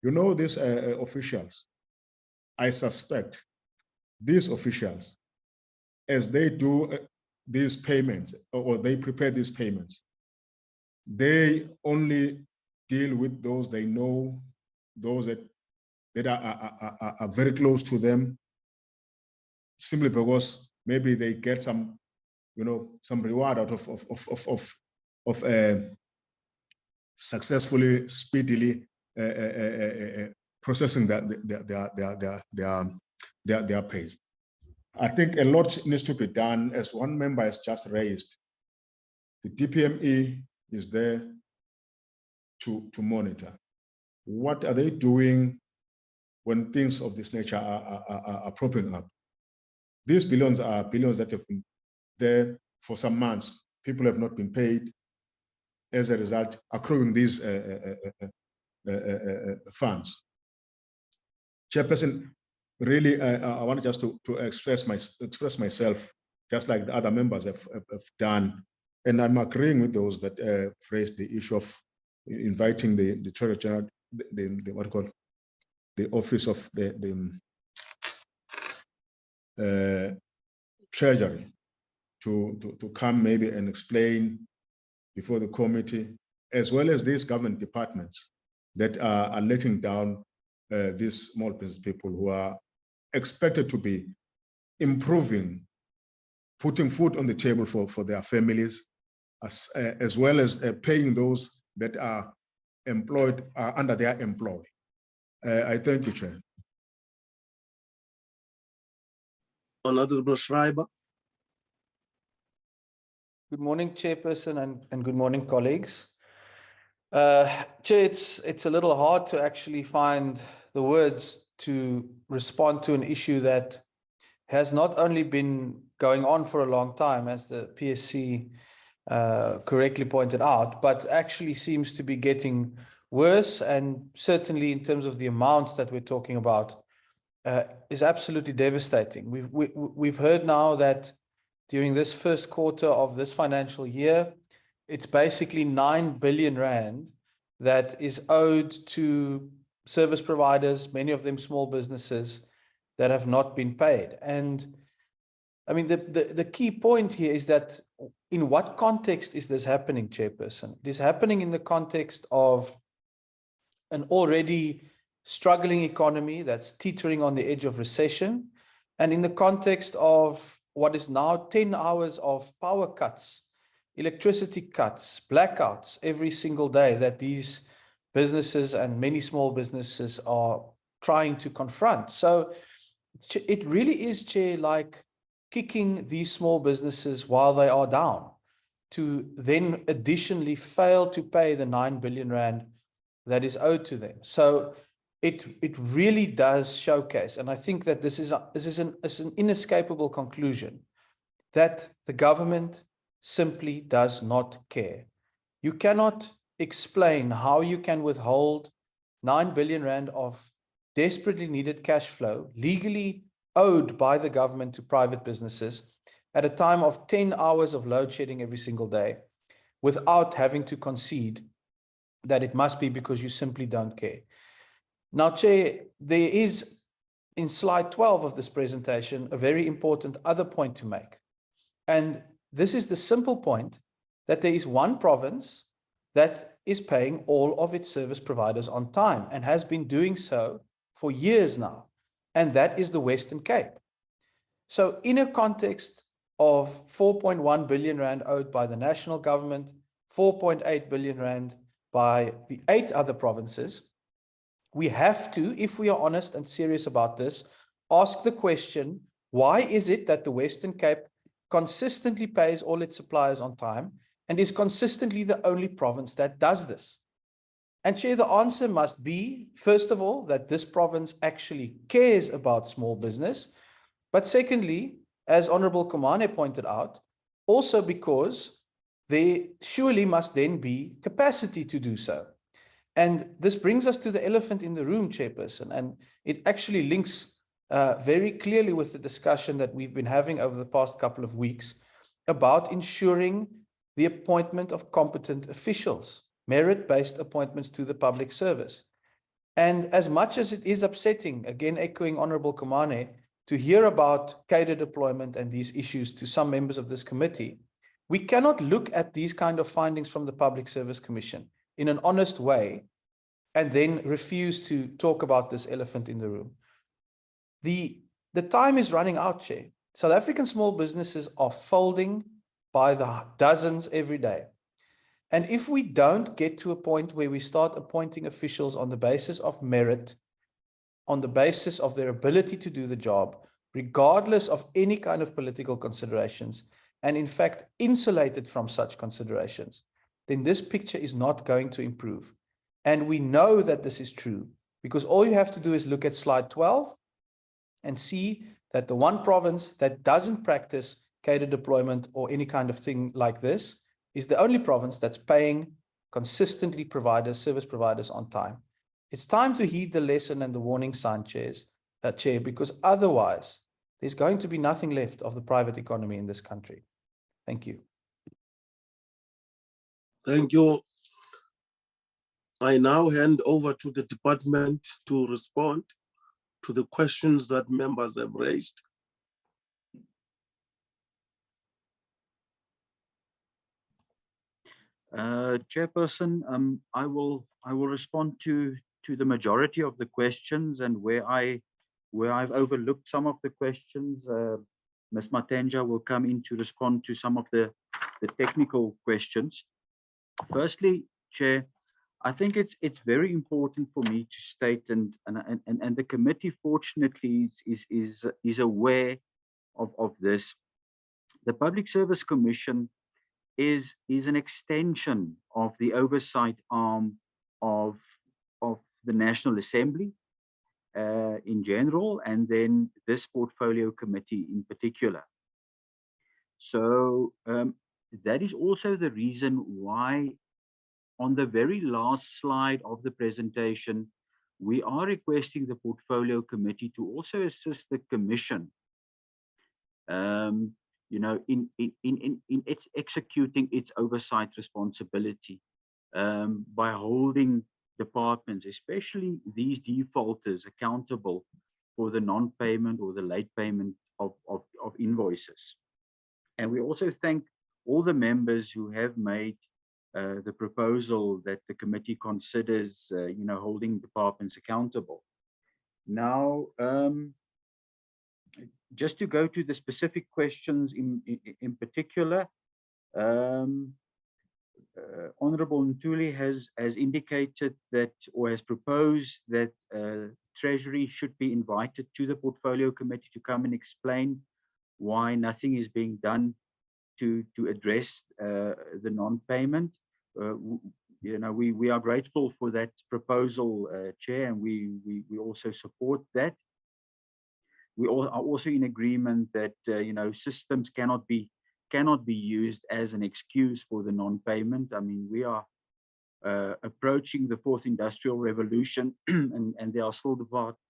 you know, these officials, I suspect these officials, as they do these payments or they prepare these payments, they only deal with those they know, those that are very close to them, simply because maybe they get some, you know, some reward out of successfully, speedily processing their pays. I think a lot needs to be done, as one member has just raised. The DPME is there to monitor. What are they doing when things of this nature are propping up? These billions are billions that have been there for some months. People have not been paid. As a result, accruing these funds. Chairperson, really, I wanted just to express myself, just like the other members have done, and I'm agreeing with those that phrased the issue of inviting the Treasurer General, the what you call the office of the Treasury to come maybe and explain before the committee, as well as these government departments that are letting down these small business people who are expected to be improving, putting food on the table for their families, as well as paying those that are employed under their employ. I thank you, Chair. Honorable Schreiber. Good morning, Chairperson, and good morning, colleagues. Chair, it's a little hard to actually find the words to respond to an issue that has not only been going on for a long time, as the PSC correctly pointed out, but actually seems to be getting worse, and certainly in terms of the amounts that we're talking about, is absolutely devastating. We've heard now that during this first quarter of this financial year, it's basically 9 billion rand that is owed to service providers, many of them small businesses, that have not been paid. And I mean, the key point here is that in what context is this happening, Chairperson? It is happening in the context of an already struggling economy that's teetering on the edge of recession, and in the context of what is now 10 hours of power cuts, electricity cuts, blackouts every single day that these businesses and many small businesses are trying to confront. So it really is, Chair, like kicking these small businesses while they are down, to then additionally fail to pay the 9 billion rand that is owed to them. So it really does showcase, and I think that this is an inescapable conclusion, that the government simply does not care. You cannot explain how you can withhold 9 billion rand of desperately needed cash flow, legally owed by the government to private businesses, at a time of 10 hours of load shedding every single day, without having to concede that it must be because you simply don't care. Now, Chair, there is in slide 12 of this presentation a very important other point to make. And this is the simple point that there is one province that is paying all of its service providers on time and has been doing so for years now, and that is the Western Cape. So in a context of 4.1 billion rand owed by the national government, 4.8 billion rand by the 8 other provinces, we have to, if we are honest and serious about this, ask the question, why is it that the Western Cape consistently pays all its suppliers on time and is consistently the only province that does this? And Chair, the answer must be, first of all, that this province actually cares about small business. But secondly, as Honorable Kumane pointed out, also because there surely must then be capacity to do so. And this brings us to the elephant in the room, Chairperson, and it actually links very clearly with the discussion that we've been having over the past couple of weeks about ensuring the appointment of competent officials, merit-based appointments to the public service. And as much as it is upsetting, again echoing Honorable Kumane, to hear about cadre deployment and these issues to some members of this committee, we cannot look at these kind of findings from the Public Service Commission in an honest way and then refuse to talk about this elephant in the room. The time is running out, Chair. South African small businesses are folding by the dozens every day. And if we don't get to a point where we start appointing officials on the basis of merit, on the basis of their ability to do the job, regardless of any kind of political considerations, and in fact insulated from such considerations, then this picture is not going to improve. And we know that this is true because all you have to do is look at slide 12 and see that the one province that doesn't practice cadre deployment or any kind of thing like this is the only province that's paying consistently service providers on time. It's time to heed the lesson and the warning sign, Chair, because otherwise there's going to be nothing left of the private economy in this country. Thank you. Thank you. I now hand over to the department to respond to the questions that members have raised. Chairperson, I will respond to the majority of the questions, and where I've overlooked some of the questions, Ms. Matenja will come in to respond to some of the technical questions. Firstly, Chair, I think it's very important for me to state, and the committee fortunately is aware of this. The Public Service Commission is an extension of the oversight arm of the National Assembly in general, and then this portfolio committee in particular. So that is also the reason why on the very last slide of the presentation, we are requesting the portfolio committee to also assist the commission in its executing its oversight responsibility by holding departments, especially these defaulters, accountable for the non-payment or the late payment of invoices. And we also thank all the members who have made the proposal that the committee considers, holding departments accountable. Now, just to go to the specific questions in particular, Honorable Ntuli has indicated that, or has proposed that Treasury should be invited to the portfolio committee to come and explain why nothing is being done to address the non-payment. We are grateful for that proposal, Chair, and we also support that. We all are also in agreement that systems cannot be used as an excuse for the non-payment. I mean, we are approaching the fourth industrial revolution, and there are still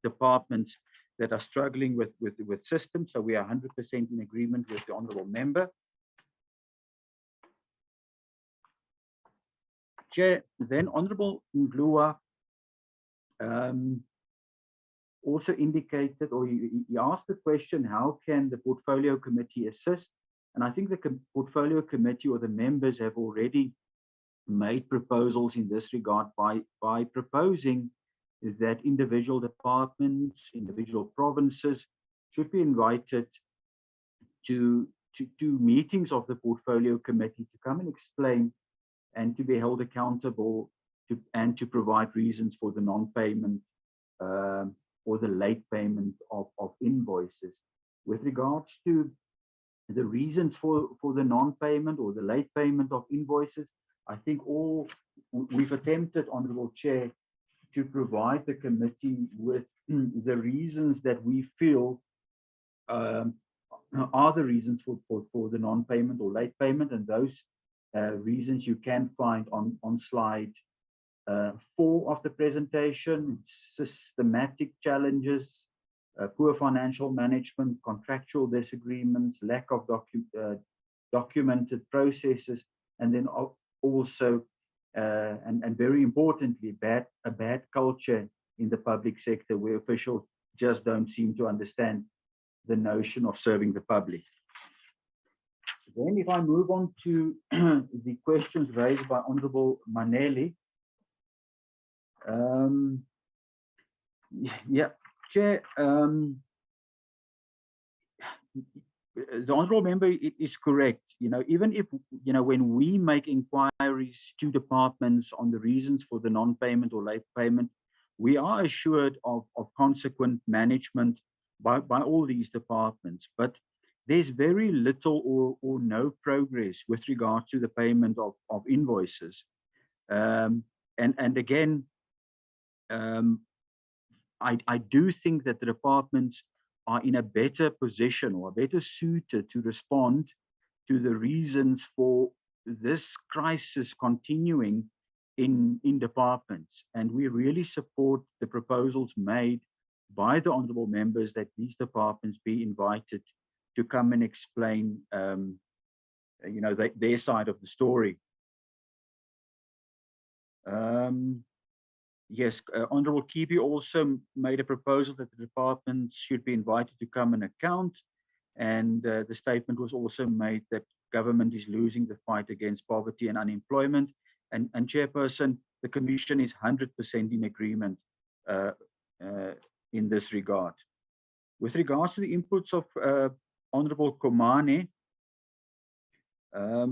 departments that are struggling with systems. So we are 100% in agreement with the honourable member. Chair, then Honourable Ndlua also indicated, or he asked the question, how can the portfolio committee assist? And I think the portfolio committee or the members have already made proposals in this regard by proposing that individual departments, individual provinces should be invited to meetings of the portfolio committee to come and explain and to be held accountable and to provide reasons for the non-payment or the late payment of invoices. With regards to the reasons for the non-payment or the late payment of invoices, I think we've attempted, Honourable Chair, to provide the committee with the reasons that we feel are the reasons for the non-payment or late payment, and those reasons you can find on slide 4 of the presentation. Systematic challenges, poor financial management, contractual disagreements, lack of documented processes, and then also, and very importantly, a bad culture in the public sector where officials just don't seem to understand the notion of serving the public. Then if I move on to the questions raised by Honourable Maneli. Yeah, Chair, the honourable member is correct. Even if, when we make inquiries to departments on the reasons for the non-payment or late payment, we are assured of consequent management by all these departments. But there's very little or no progress with regards to the payment of invoices. And again, I do think that the departments are in a better position or better suited to respond to the reasons for this crisis continuing in departments. And we really support the proposals made by the honourable members that these departments be invited to come and explain their side of the story. Yes, Honourable Kibi also made a proposal that the departments should be invited to come and account, and the statement was also made that government is losing the fight against poverty and unemployment. And Chairperson, the Commission is 100% in agreement in this regard. With regards to the inputs of Honourable Komane, a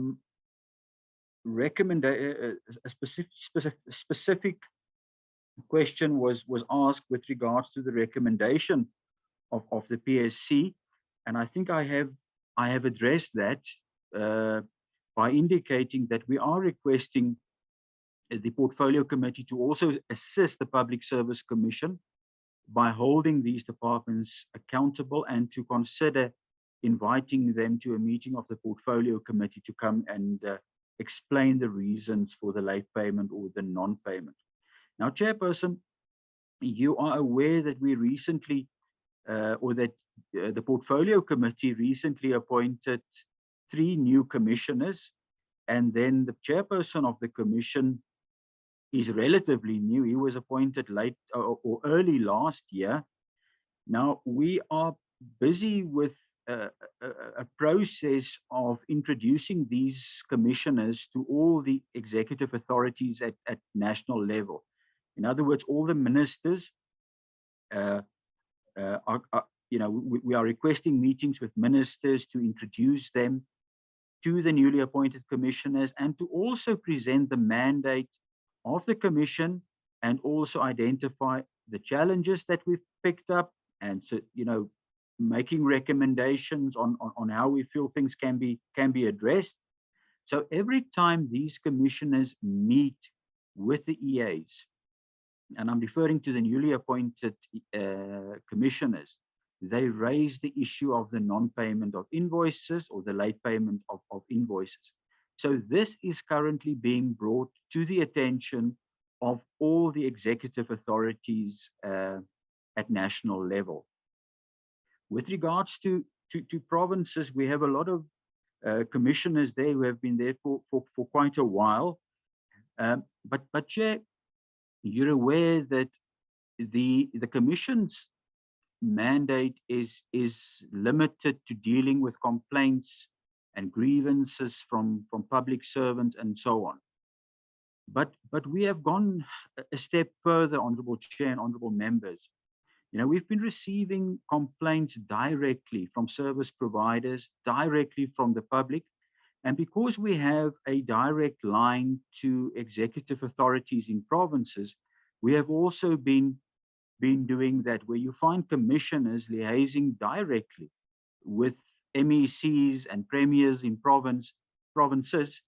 specific question was asked with regards to the recommendation of the PSC, and I think I have addressed that by indicating that we are requesting the Portfolio Committee to also assist the Public Service Commission by holding these departments accountable and to consider inviting them to a meeting of the Portfolio Committee to come and explain the reasons for the late payment or the non-payment. Now, Chairperson, you are aware that we recently, or that the Portfolio Committee recently appointed 3 new commissioners, and then the Chairperson of the Commission is relatively new. He was appointed late or early last year. Now, we are busy with a process of introducing these commissioners to all the executive authorities at national level. In other words, all the ministers we are requesting meetings with ministers to introduce them to the newly appointed commissioners and to also present the mandate of the commission and also identify the challenges that we've picked up, and so making recommendations on how we feel things can be addressed. So every time these commissioners meet with the EAs, and I'm referring to the newly appointed commissioners, they raise the issue of the non-payment of invoices or the late payment of invoices. So this is currently being brought to the attention of all the executive authorities at national level. With regards to provinces, we have a lot of commissioners there who have been there for quite a while. But Chair, you're aware that the commissions mandate is limited to dealing with complaints and grievances from public servants and so on. But we have gone a step further, Honorable Chair and Honorable Members. You know, we've been receiving complaints directly from service providers, directly from the public. And because we have a direct line to executive authorities in provinces, we have also been doing that, where you find commissioners liaising directly with MECs and premiers in provinces,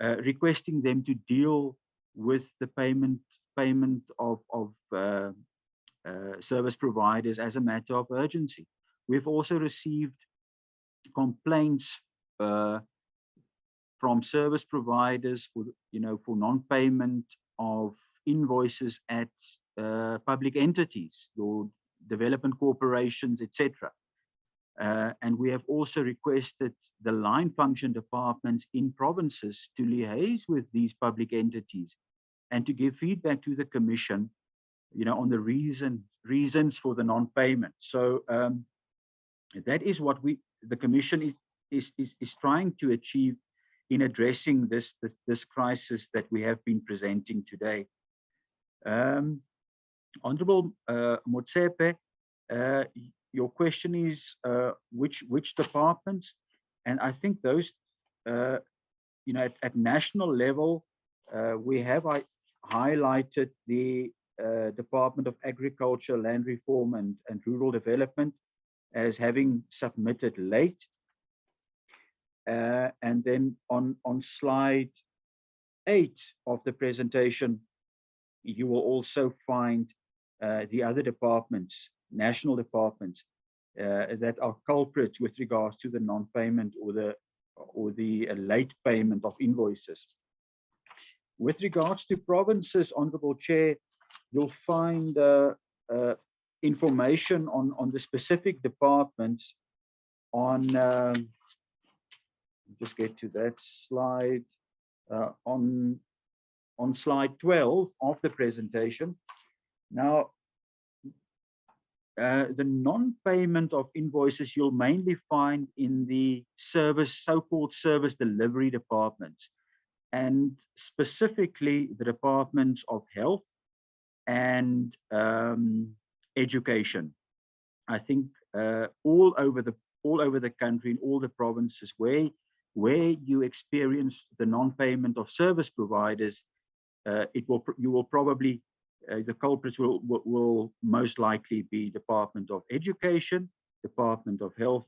requesting them to deal with the payment of service providers as a matter of urgency. We've also received complaints from service providers for non-payment of invoices at public entities or development corporations, etc. And we have also requested the line function departments in provinces to liaise with these public entities and to give feedback to the Commission, on the reasons for the non-payment. So that is what the Commission is trying to achieve in addressing this crisis that we have been presenting today. Honorable Motsepe, your question is which departments, and I think those, at national level, we have highlighted the Department of Agriculture, Land Reform and Rural Development as having submitted late. And then on slide 8 of the presentation, you will also find the other departments, national departments, that are culprits with regards to the non-payment or the late payment of invoices. With regards to provinces, Honorable Chair, you'll find information on the specific departments on, just get to that slide, on slide 12 of the presentation. Now, the non-payment of invoices you'll mainly find in the so-called service delivery departments, and specifically the departments of health and education. I think all over the country, in all the provinces where you experience the non-payment of service providers, you will probably the culprits will most likely be Department of Education, Department of Health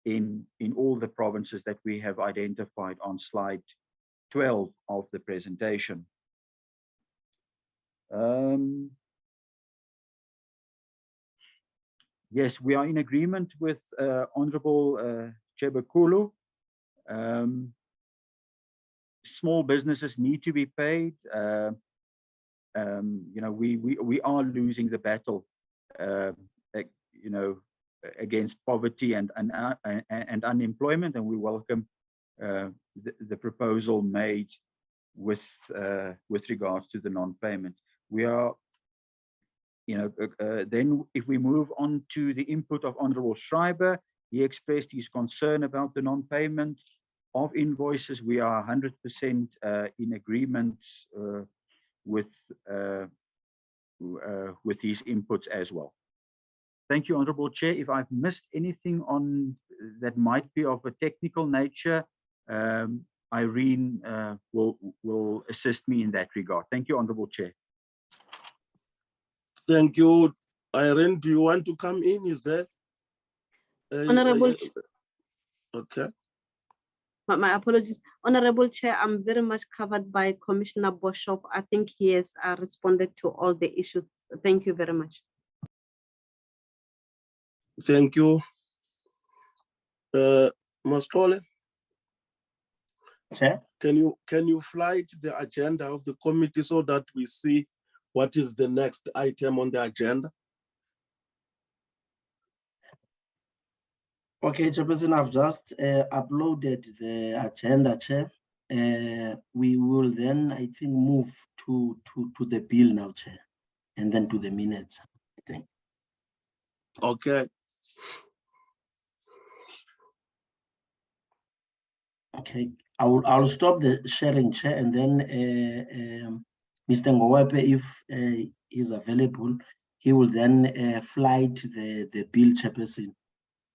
in all the provinces that we have identified on slide 12 of the presentation. Yes, we are in agreement with Honorable Chebekulu. Small businesses need to be paid. We are losing the battle, against poverty and unemployment, and we welcome the proposal made with regards to the non-payment. We are, then if we move on to the input of Honorable Schreiber, he expressed his concern about the non-payment of invoices. We are 100% in agreement with his inputs as well. Thank you, Honorable Chair. If I've missed anything on that might be of a technical nature, Irene will assist me in that regard. Thank you, Honorable Chair. Thank you. Irene, do you want to come in? Is there? Honorable. Okay. My apologies. Honorable Chair, I'm very much covered by Commissioner Boshoff. I think he has responded to all the issues. Thank you very much. Thank you. Mascole, Chair? Can you flight the agenda of the committee so that we see what is the next item on the agenda? Okay, Chairperson, I've just uploaded the agenda, Chair. We will then, I think, move to the bill now, Chair, and then to the minutes, I think. Okay. Okay, I'll stop the sharing, Chair, and then Mr. Ngowepe, if he's available, he will then flight the bill, Chairperson.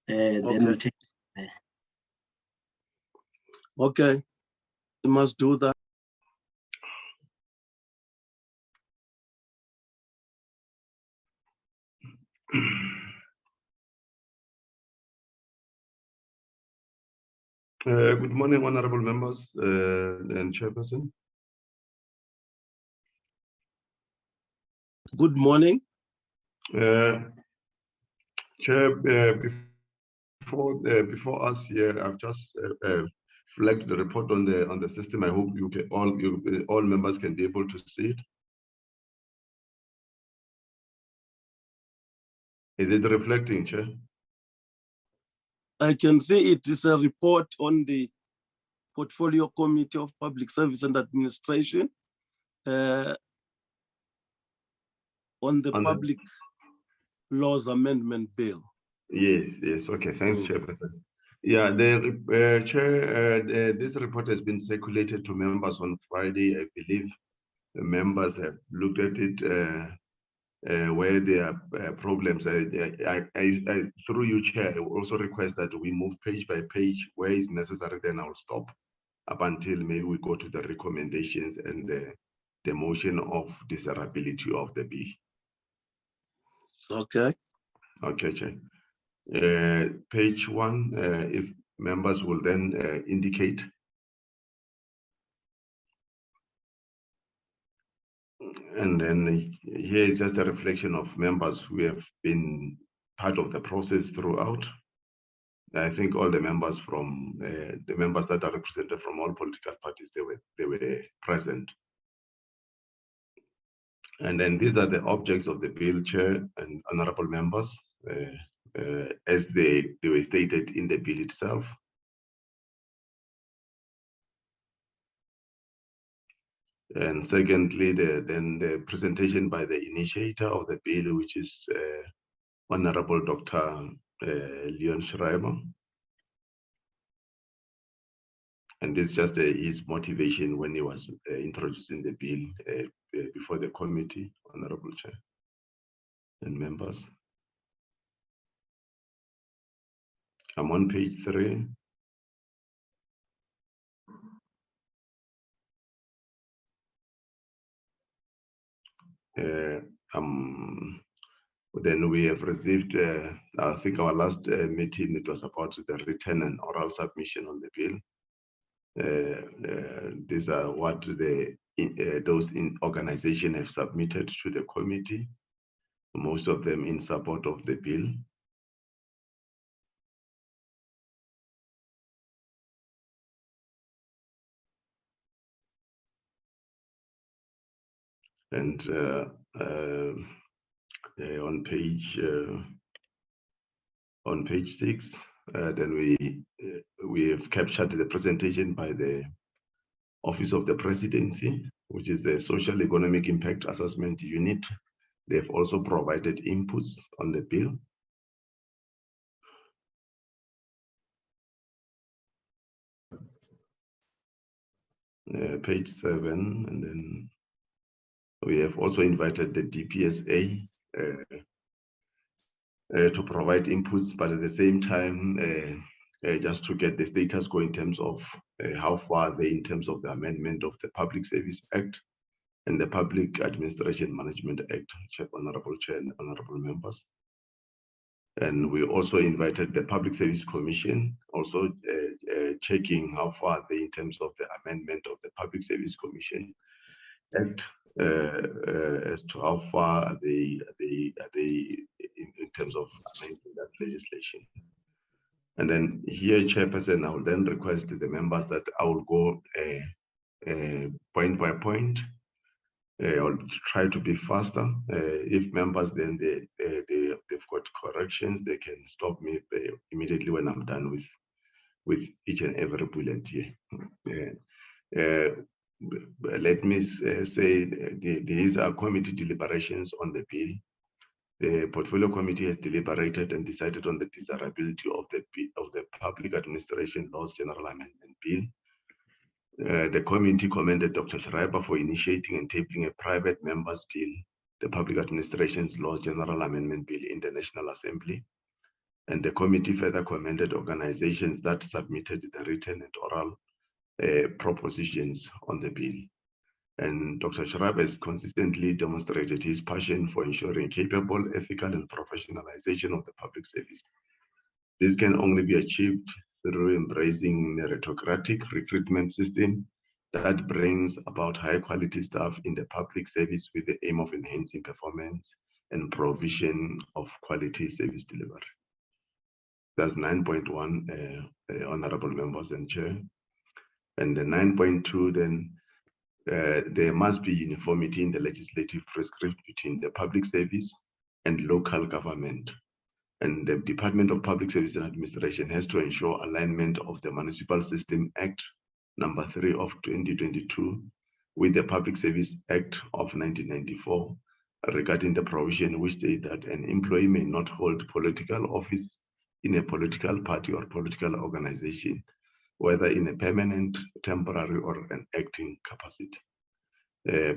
Then we'll take it there. Okay, you must do that. Good morning, honorable members and Chairperson. Good morning. Chair, before us here, I've just flagged the report on the system. I hope you can all members can be able to see it. Is it reflecting, Chair? I can see it is a report on the Portfolio Committee of Public Service and Administration on the Public Laws Amendment Bill. Yes, okay, thanks, Chairperson. Yeah, the Chair, this report has been circulated to members on Friday. I believe the members have looked at it where there are problems. Through you, Chair, I also request that we move page by page where is necessary, then I'll stop up until maybe we go to the recommendations and the motion of desirability of the bill. Okay. Okay, Chair. Page 1, if members will then indicate. And then here is just a reflection of members who have been part of the process throughout. I think all the members from the members that are represented from all political parties, they were present. And then these are the objects of the bill, Chair and honorable members, as they were stated in the bill itself. And secondly, then the presentation by the initiator of the bill, which is Honorable Dr. Leon Schreiber. And this is just his motivation when he was introducing the bill before the committee, Honorable Chair and members. I'm on page 3. Then we have received, I think our last meeting, it was about the written and oral submission on the bill. These are what those organizations have submitted to the committee, most of them in support of the bill. And on page 6, then we have captured the presentation by the Office of the Presidency, which is the Social Economic Impact Assessment Unit. They've also provided inputs on the bill. Page 7, and then we have also invited the DPSA to provide inputs, but at the same time, just to get the status quo in terms of how far they in terms of the amendment of the Public Service Act and the Public Administration Management Act, Honorable Chair and honorable members. And we also invited the Public Service Commission, also checking how far they in terms of the amendment of the Public Service Commission Act, as to how far they in terms of amending that legislation. And then here, Chairperson, I will then request the members that I will go point by point. I'll try to be faster. If members then they've got corrections, they can stop me immediately when I'm done with each and every bullet here. Let me say these are committee deliberations on the bill. The Portfolio Committee has deliberated and decided on the desirability of the Public Administration Laws General Amendment Bill. The committee commended Dr. Schreiber for initiating and tabling a private members bill, the Public Administration's Laws General Amendment Bill, in the National Assembly. And the committee further commended organizations that submitted the written and oral propositions on the bill. And Dr. Schreiber has consistently demonstrated his passion for ensuring capable, ethical, and professionalization of the public service. This can only be achieved through embracing meritocratic recruitment system that brings about high quality staff in the public service with the aim of enhancing performance and provision of quality service delivery. That's 9.1, honorable members and chair. And the 9.2 then, there must be uniformity in the legislative prescript between the public service and local government. And the Department of Public Service and Administration has to ensure alignment of the Municipal System Act number 3 of 2022 with the Public Service Act of 1994 regarding the provision which states that an employee may not hold political office in a political party or political organization, whether in a permanent, temporary, or an acting capacity.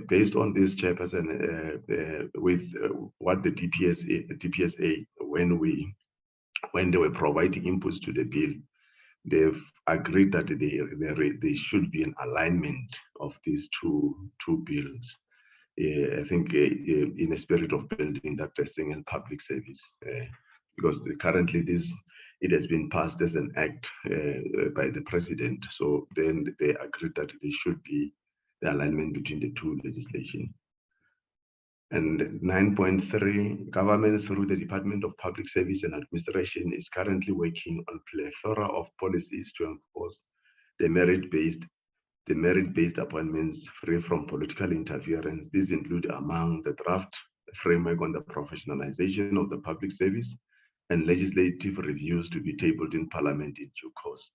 Based on this, Chairperson, with what the DPSA, when they were providing inputs to the bill, they've agreed that there should be an alignment of these two bills. I think in a spirit of building that single public service, because currently it has been passed as an act by the president. So then they agreed that there should be the alignment between the two legislation. And 9.3, government through the Department of Public Service and Administration is currently working on plethora of policies to enforce the merit-based appointments free from political interference. These include among the draft framework on the professionalization of the public service and legislative reviews to be tabled in Parliament in due course.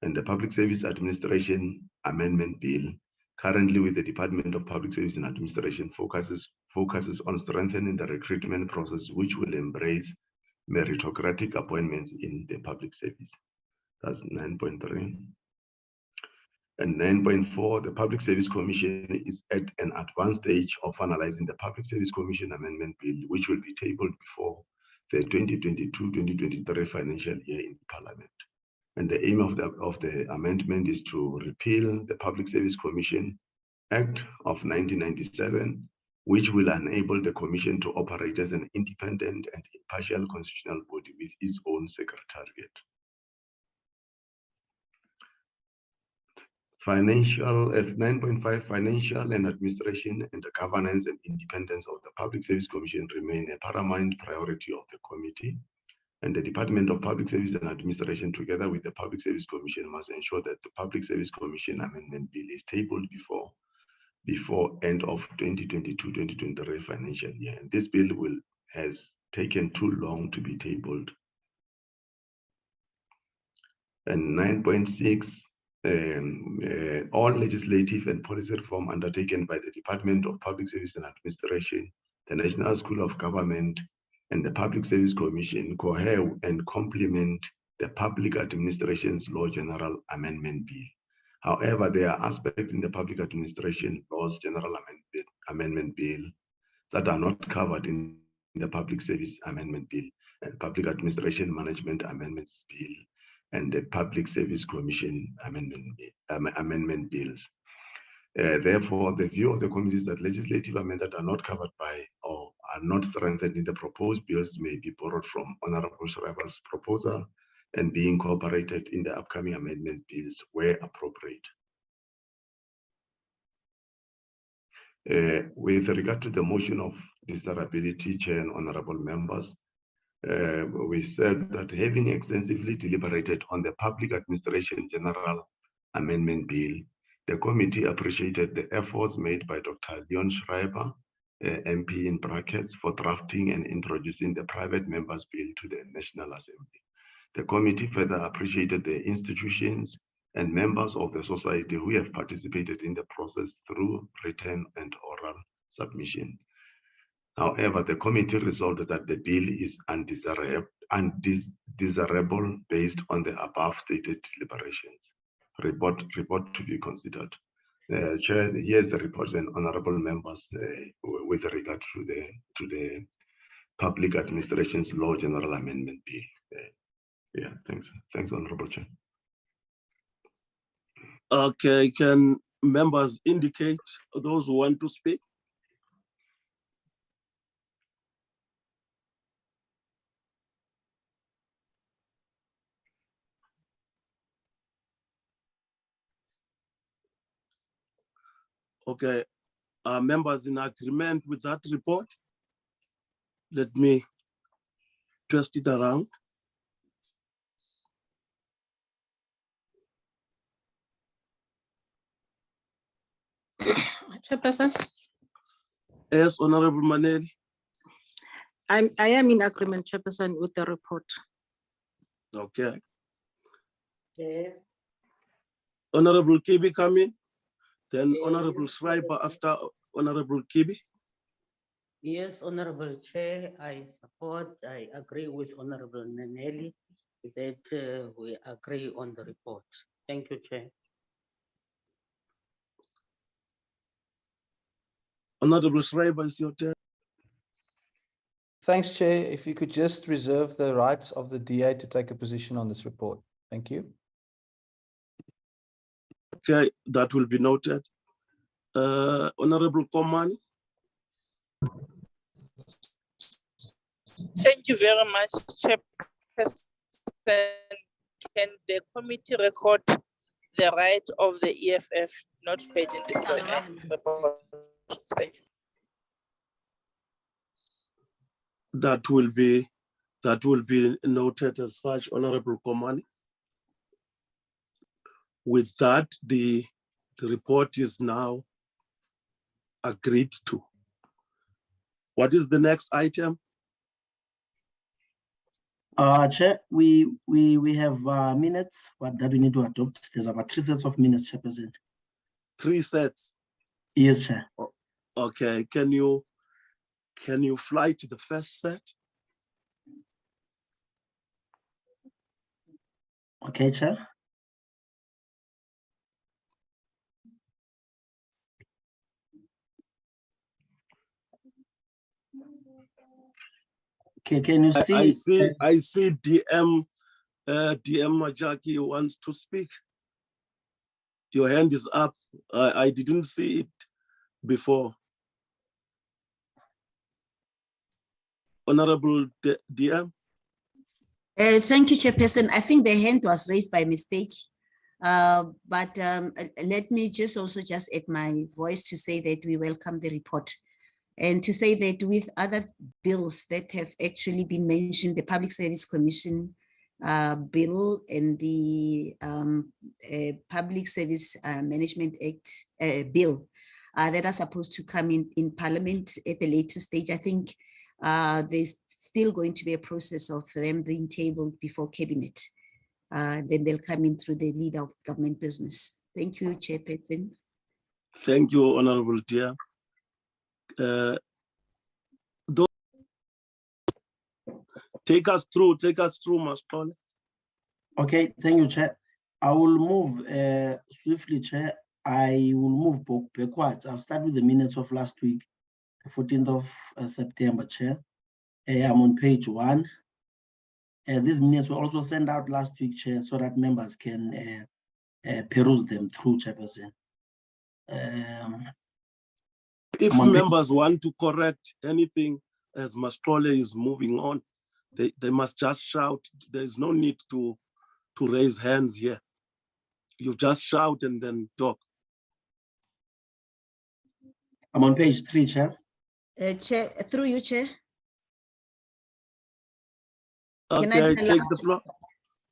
And the Public Service Administration Amendment Bill, currently with the Department of Public Service and Administration, focuses on strengthening the recruitment process, which will embrace meritocratic appointments in the public service. That's 9.3. And 9.4, the Public Service Commission is at an advanced stage of finalizing the Public Service Commission Amendment Bill, which will be tabled before the 2022-2023 financial year in Parliament. And the aim of the amendment is to repeal the Public Service Commission Act of 1997, which will enable the Commission to operate as an independent and impartial constitutional body with its own secretariat. 9.5, financial and administration and the governance and independence of the Public Service Commission remain a paramount priority of the committee. And the Department of Public Service and Administration, together with the Public Service Commission, must ensure that the Public Service Commission Amendment Bill is tabled before end of 2022-2023 financial year. And this bill has taken too long to be tabled. And 9.6, all legislative and policy reform undertaken by the Department of Public Service and Administration, the National School of Government, and the Public Service Commission cohere and complement the Public Administration's Law General Amendment Bill. However, there are aspects in the Public Administration Laws General Amendment Bill that are not covered in the Public Service Amendment Bill and Public Administration Management Amendments Bill and the Public Service Commission Amendment Bills. Therefore, the view of the committee is that legislative amendments are not covered by or are not strengthened in the proposed bills may be borrowed from Honorable Schreiber's proposal and be incorporated in the upcoming amendment bills where appropriate. With regard to the motion of desirability, Chair and honorable members, we said that having extensively deliberated on the Public Administration General Amendment Bill, the committee appreciated the efforts made by Dr. Leon Schreiber, MP in brackets, for drafting and introducing the private members bill to the National Assembly. The committee further appreciated the institutions and members of the society who have participated in the process through written and oral submission. However, the committee resolved that the bill is undesirable based on the above stated deliberations. Report to be considered. Chair, here's the report and honorable members with regard to the Public Administration's Law General Amendment Bill. Yeah, thanks, Honorable Chair. Okay, can members indicate those who want to speak? Okay, are members in agreement with that report? Let me twist it around. Chairperson. Yes, Honorable Maneli. I am in agreement, Chairperson, with the report. Okay. Chair. Honorable Kibi come in, then Honorable Schreiber after Honorable Kibi. Yes, Honorable Chair, I agree with Honorable Maneli that we agree on the report. Thank you, Chair. Honorable Schreiber, is your turn. Thanks, Chair. If you could just reserve the rights of the DA to take a position on this report. Thank you. Okay, that will be noted. Honorable Komani. Thank you very much, Chairperson. Can the committee record the right of the EFF not paid in this report? Thank you. That will be noted as such, Honorable Komani. With that, the report is now agreed to. What is the next item? Chair, we have minutes that we need to adopt. There's about 3 sets of minutes, Chairperson. 3 sets? Yes, Chair. Okay, can you fly to the first set? Okay, Chair. Okay, can you see? I see DM Majaki wants to speak. Your hand is up. I didn't see it before. Honorable DM. Thank you, Chairperson. I think the hand was raised by mistake. But let me just also just add my voice to say that we welcome the report. And to say that with other bills that have actually been mentioned, the Public Service Commission bill and the Public Service Management Act bill that are supposed to come in Parliament at a later stage, I think there's still going to be a process of them being tabled before Cabinet. Then they'll come in through the leader of government business. Thank you, Chairperson. Thank you, Honorable Chair. Take us through, Mastole. Okay, thank you, Chair. I will move swiftly, Chair. I will move backwards. I'll start with the minutes of last week, the 14th of September, Chair. I'm on page 1. These minutes were also sent out last week, Chair, so that members can peruse them through, Chairperson. If members want to correct anything as Mastole is moving on, they must just shout. There's no need to raise hands here. You just shout and then talk. I'm on page 3, Chair. Chair, through you, Chair. Okay, take the floor.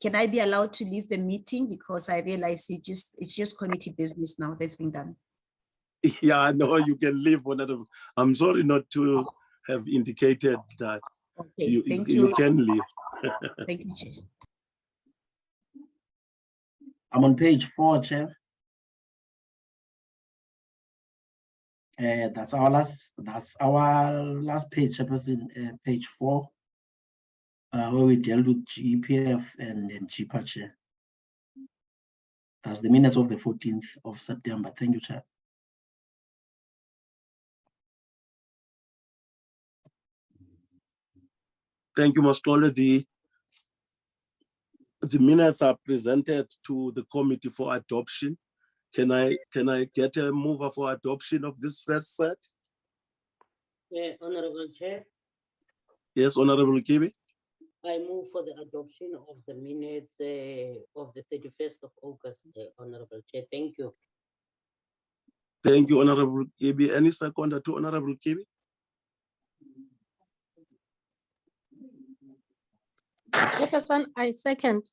Can I be allowed to leave the meeting because I realize it's just committee business now that's been done. Yeah, I know you can leave. I'm sorry not to have indicated that. Okay, thank you. You can leave. Thank you, Chair. I'm on page 4, Chair. That's our last page, Chairperson, page 4, where we dealt with GEPF and GPA, Chair. That's the minutes of the 14th of September. Thank you, Chair. Thank you, Mastole. The minutes are presented to the committee for adoption. Can I get a mover for adoption of this first set? Honorable Chair, Yes, Honorable Kibi. I move for the adoption of the minutes of the 31st of August, Honorable Chair. Thank you. Thank you, Honorable Kibi. Any seconder to Honorable Kibi? Chairperson, I second.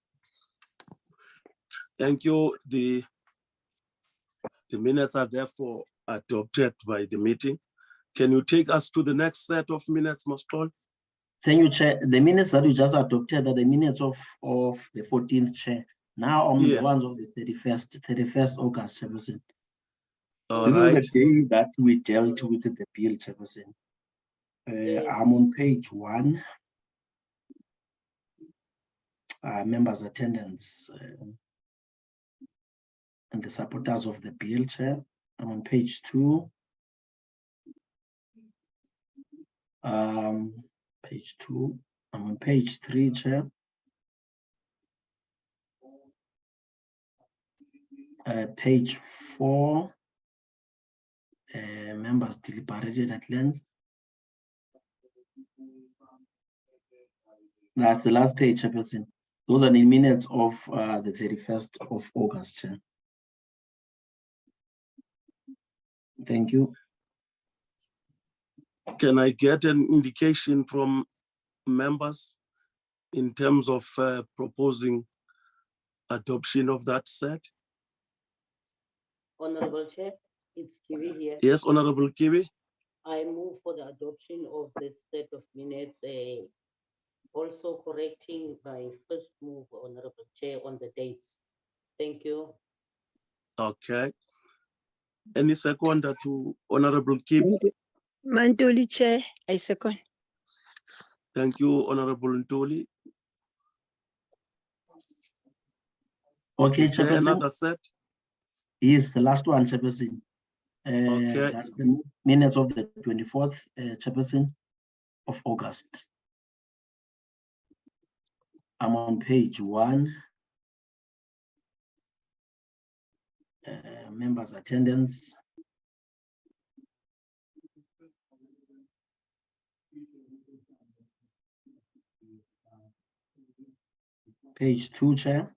Thank you. The minutes are therefore adopted by the meeting. Can you take us to the next set of minutes, Mastol? Thank you, Chair. The minutes that we just adopted are the minutes of the 14th, Chair. Now on the ones of the 31st August, Chairperson. This is the day that we dealt with the bill, Chairperson. I'm on page 1. Members' attendance and the supporters of the bill, Chair. I'm on page 2. Page 2. I'm on page 3, Chair. Page 4. Members deliberated at length. That's the last page, Chairperson. Those are the minutes of the 31st of August, Chair. Thank you. Can I get an indication from members in terms of proposing adoption of that set? Honorable Chair, it's Kiwi here. Yes, Honorable Kiwi. I move for the adoption of this set of minutes, also correcting my first move, Honorable Chair, on the dates. Thank you. Okay. Any seconder to Honorable Kiwi? Mantuli, Chair, I second. Thank you, Honorable Ntuli. Okay, Is there Chairperson. another set? Yes, the last one, Chairperson. Okay. That's the minutes of the 24th, Chairperson, of August. I'm on page 1. Members' attendance. Page 2, Chair.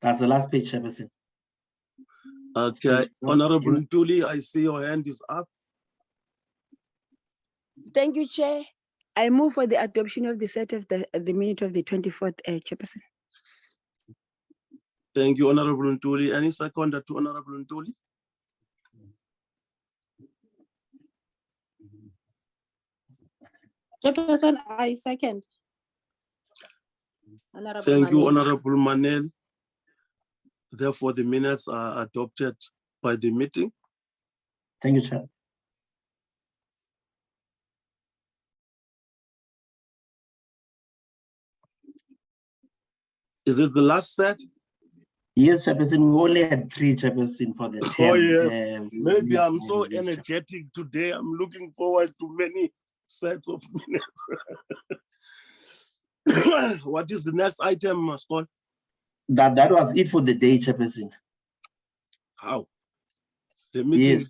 That's the last page, Chairperson. Okay, Honorable Ntuli, I see your hand is up. Thank you, Chair. I move for the adoption of the set of the minute of the 24th, Chairperson. Thank you, Honorable Ntuli. Any seconder to Honorable Ntuli? Chairperson, I second. Honorable Thank you, Manel. Honorable Manel. Therefore, the minutes are adopted by the meeting. Thank you, Chair. Is it the last set? Yes, Chairperson. We only had 3, Chairperson, for the term. Oh, yes. Maybe I'm so energetic today. I'm looking forward to many sets of minutes. What is the next item, Scott? That was it for the day, Chairperson. How? The meeting Yes.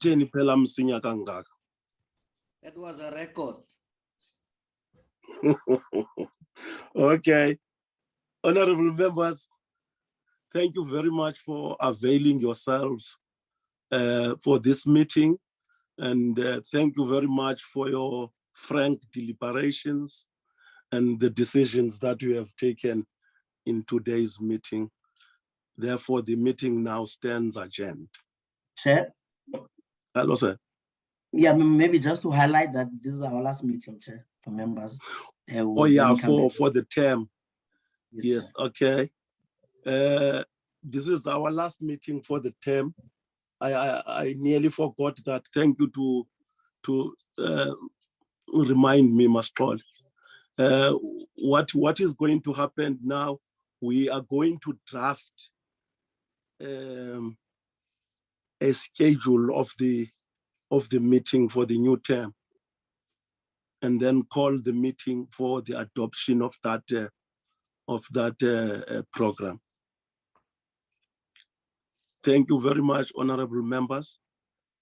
That was a record. Okay. Honorable members, thank you very much for availing yourselves for this meeting. And thank you very much for your frank deliberations and the decisions that you have taken in today's meeting. Therefore, the meeting now stands adjourned. Chair? Hello, sir. Yeah, maybe just to highlight that this is our last meeting, Chair, for members. Oh, yeah, for the term. Yes, okay. This is our last meeting for the term. I nearly forgot that. Thank you to remind me, Mastrol. What is going to happen now? We are going to draft a schedule of the meeting for the new term, and then call the meeting for the adoption of that program. Thank you very much, honorable members.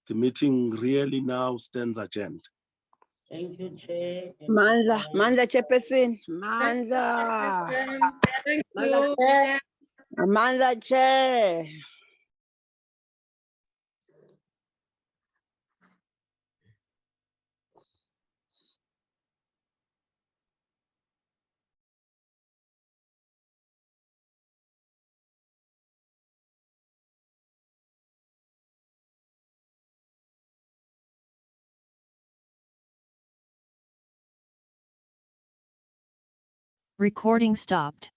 The meeting really now stands adjourned. Thank you, Chair. Mandla Chairperson, Mandla. Thank Mandla you. Chair. Mandla Chair. Recording stopped.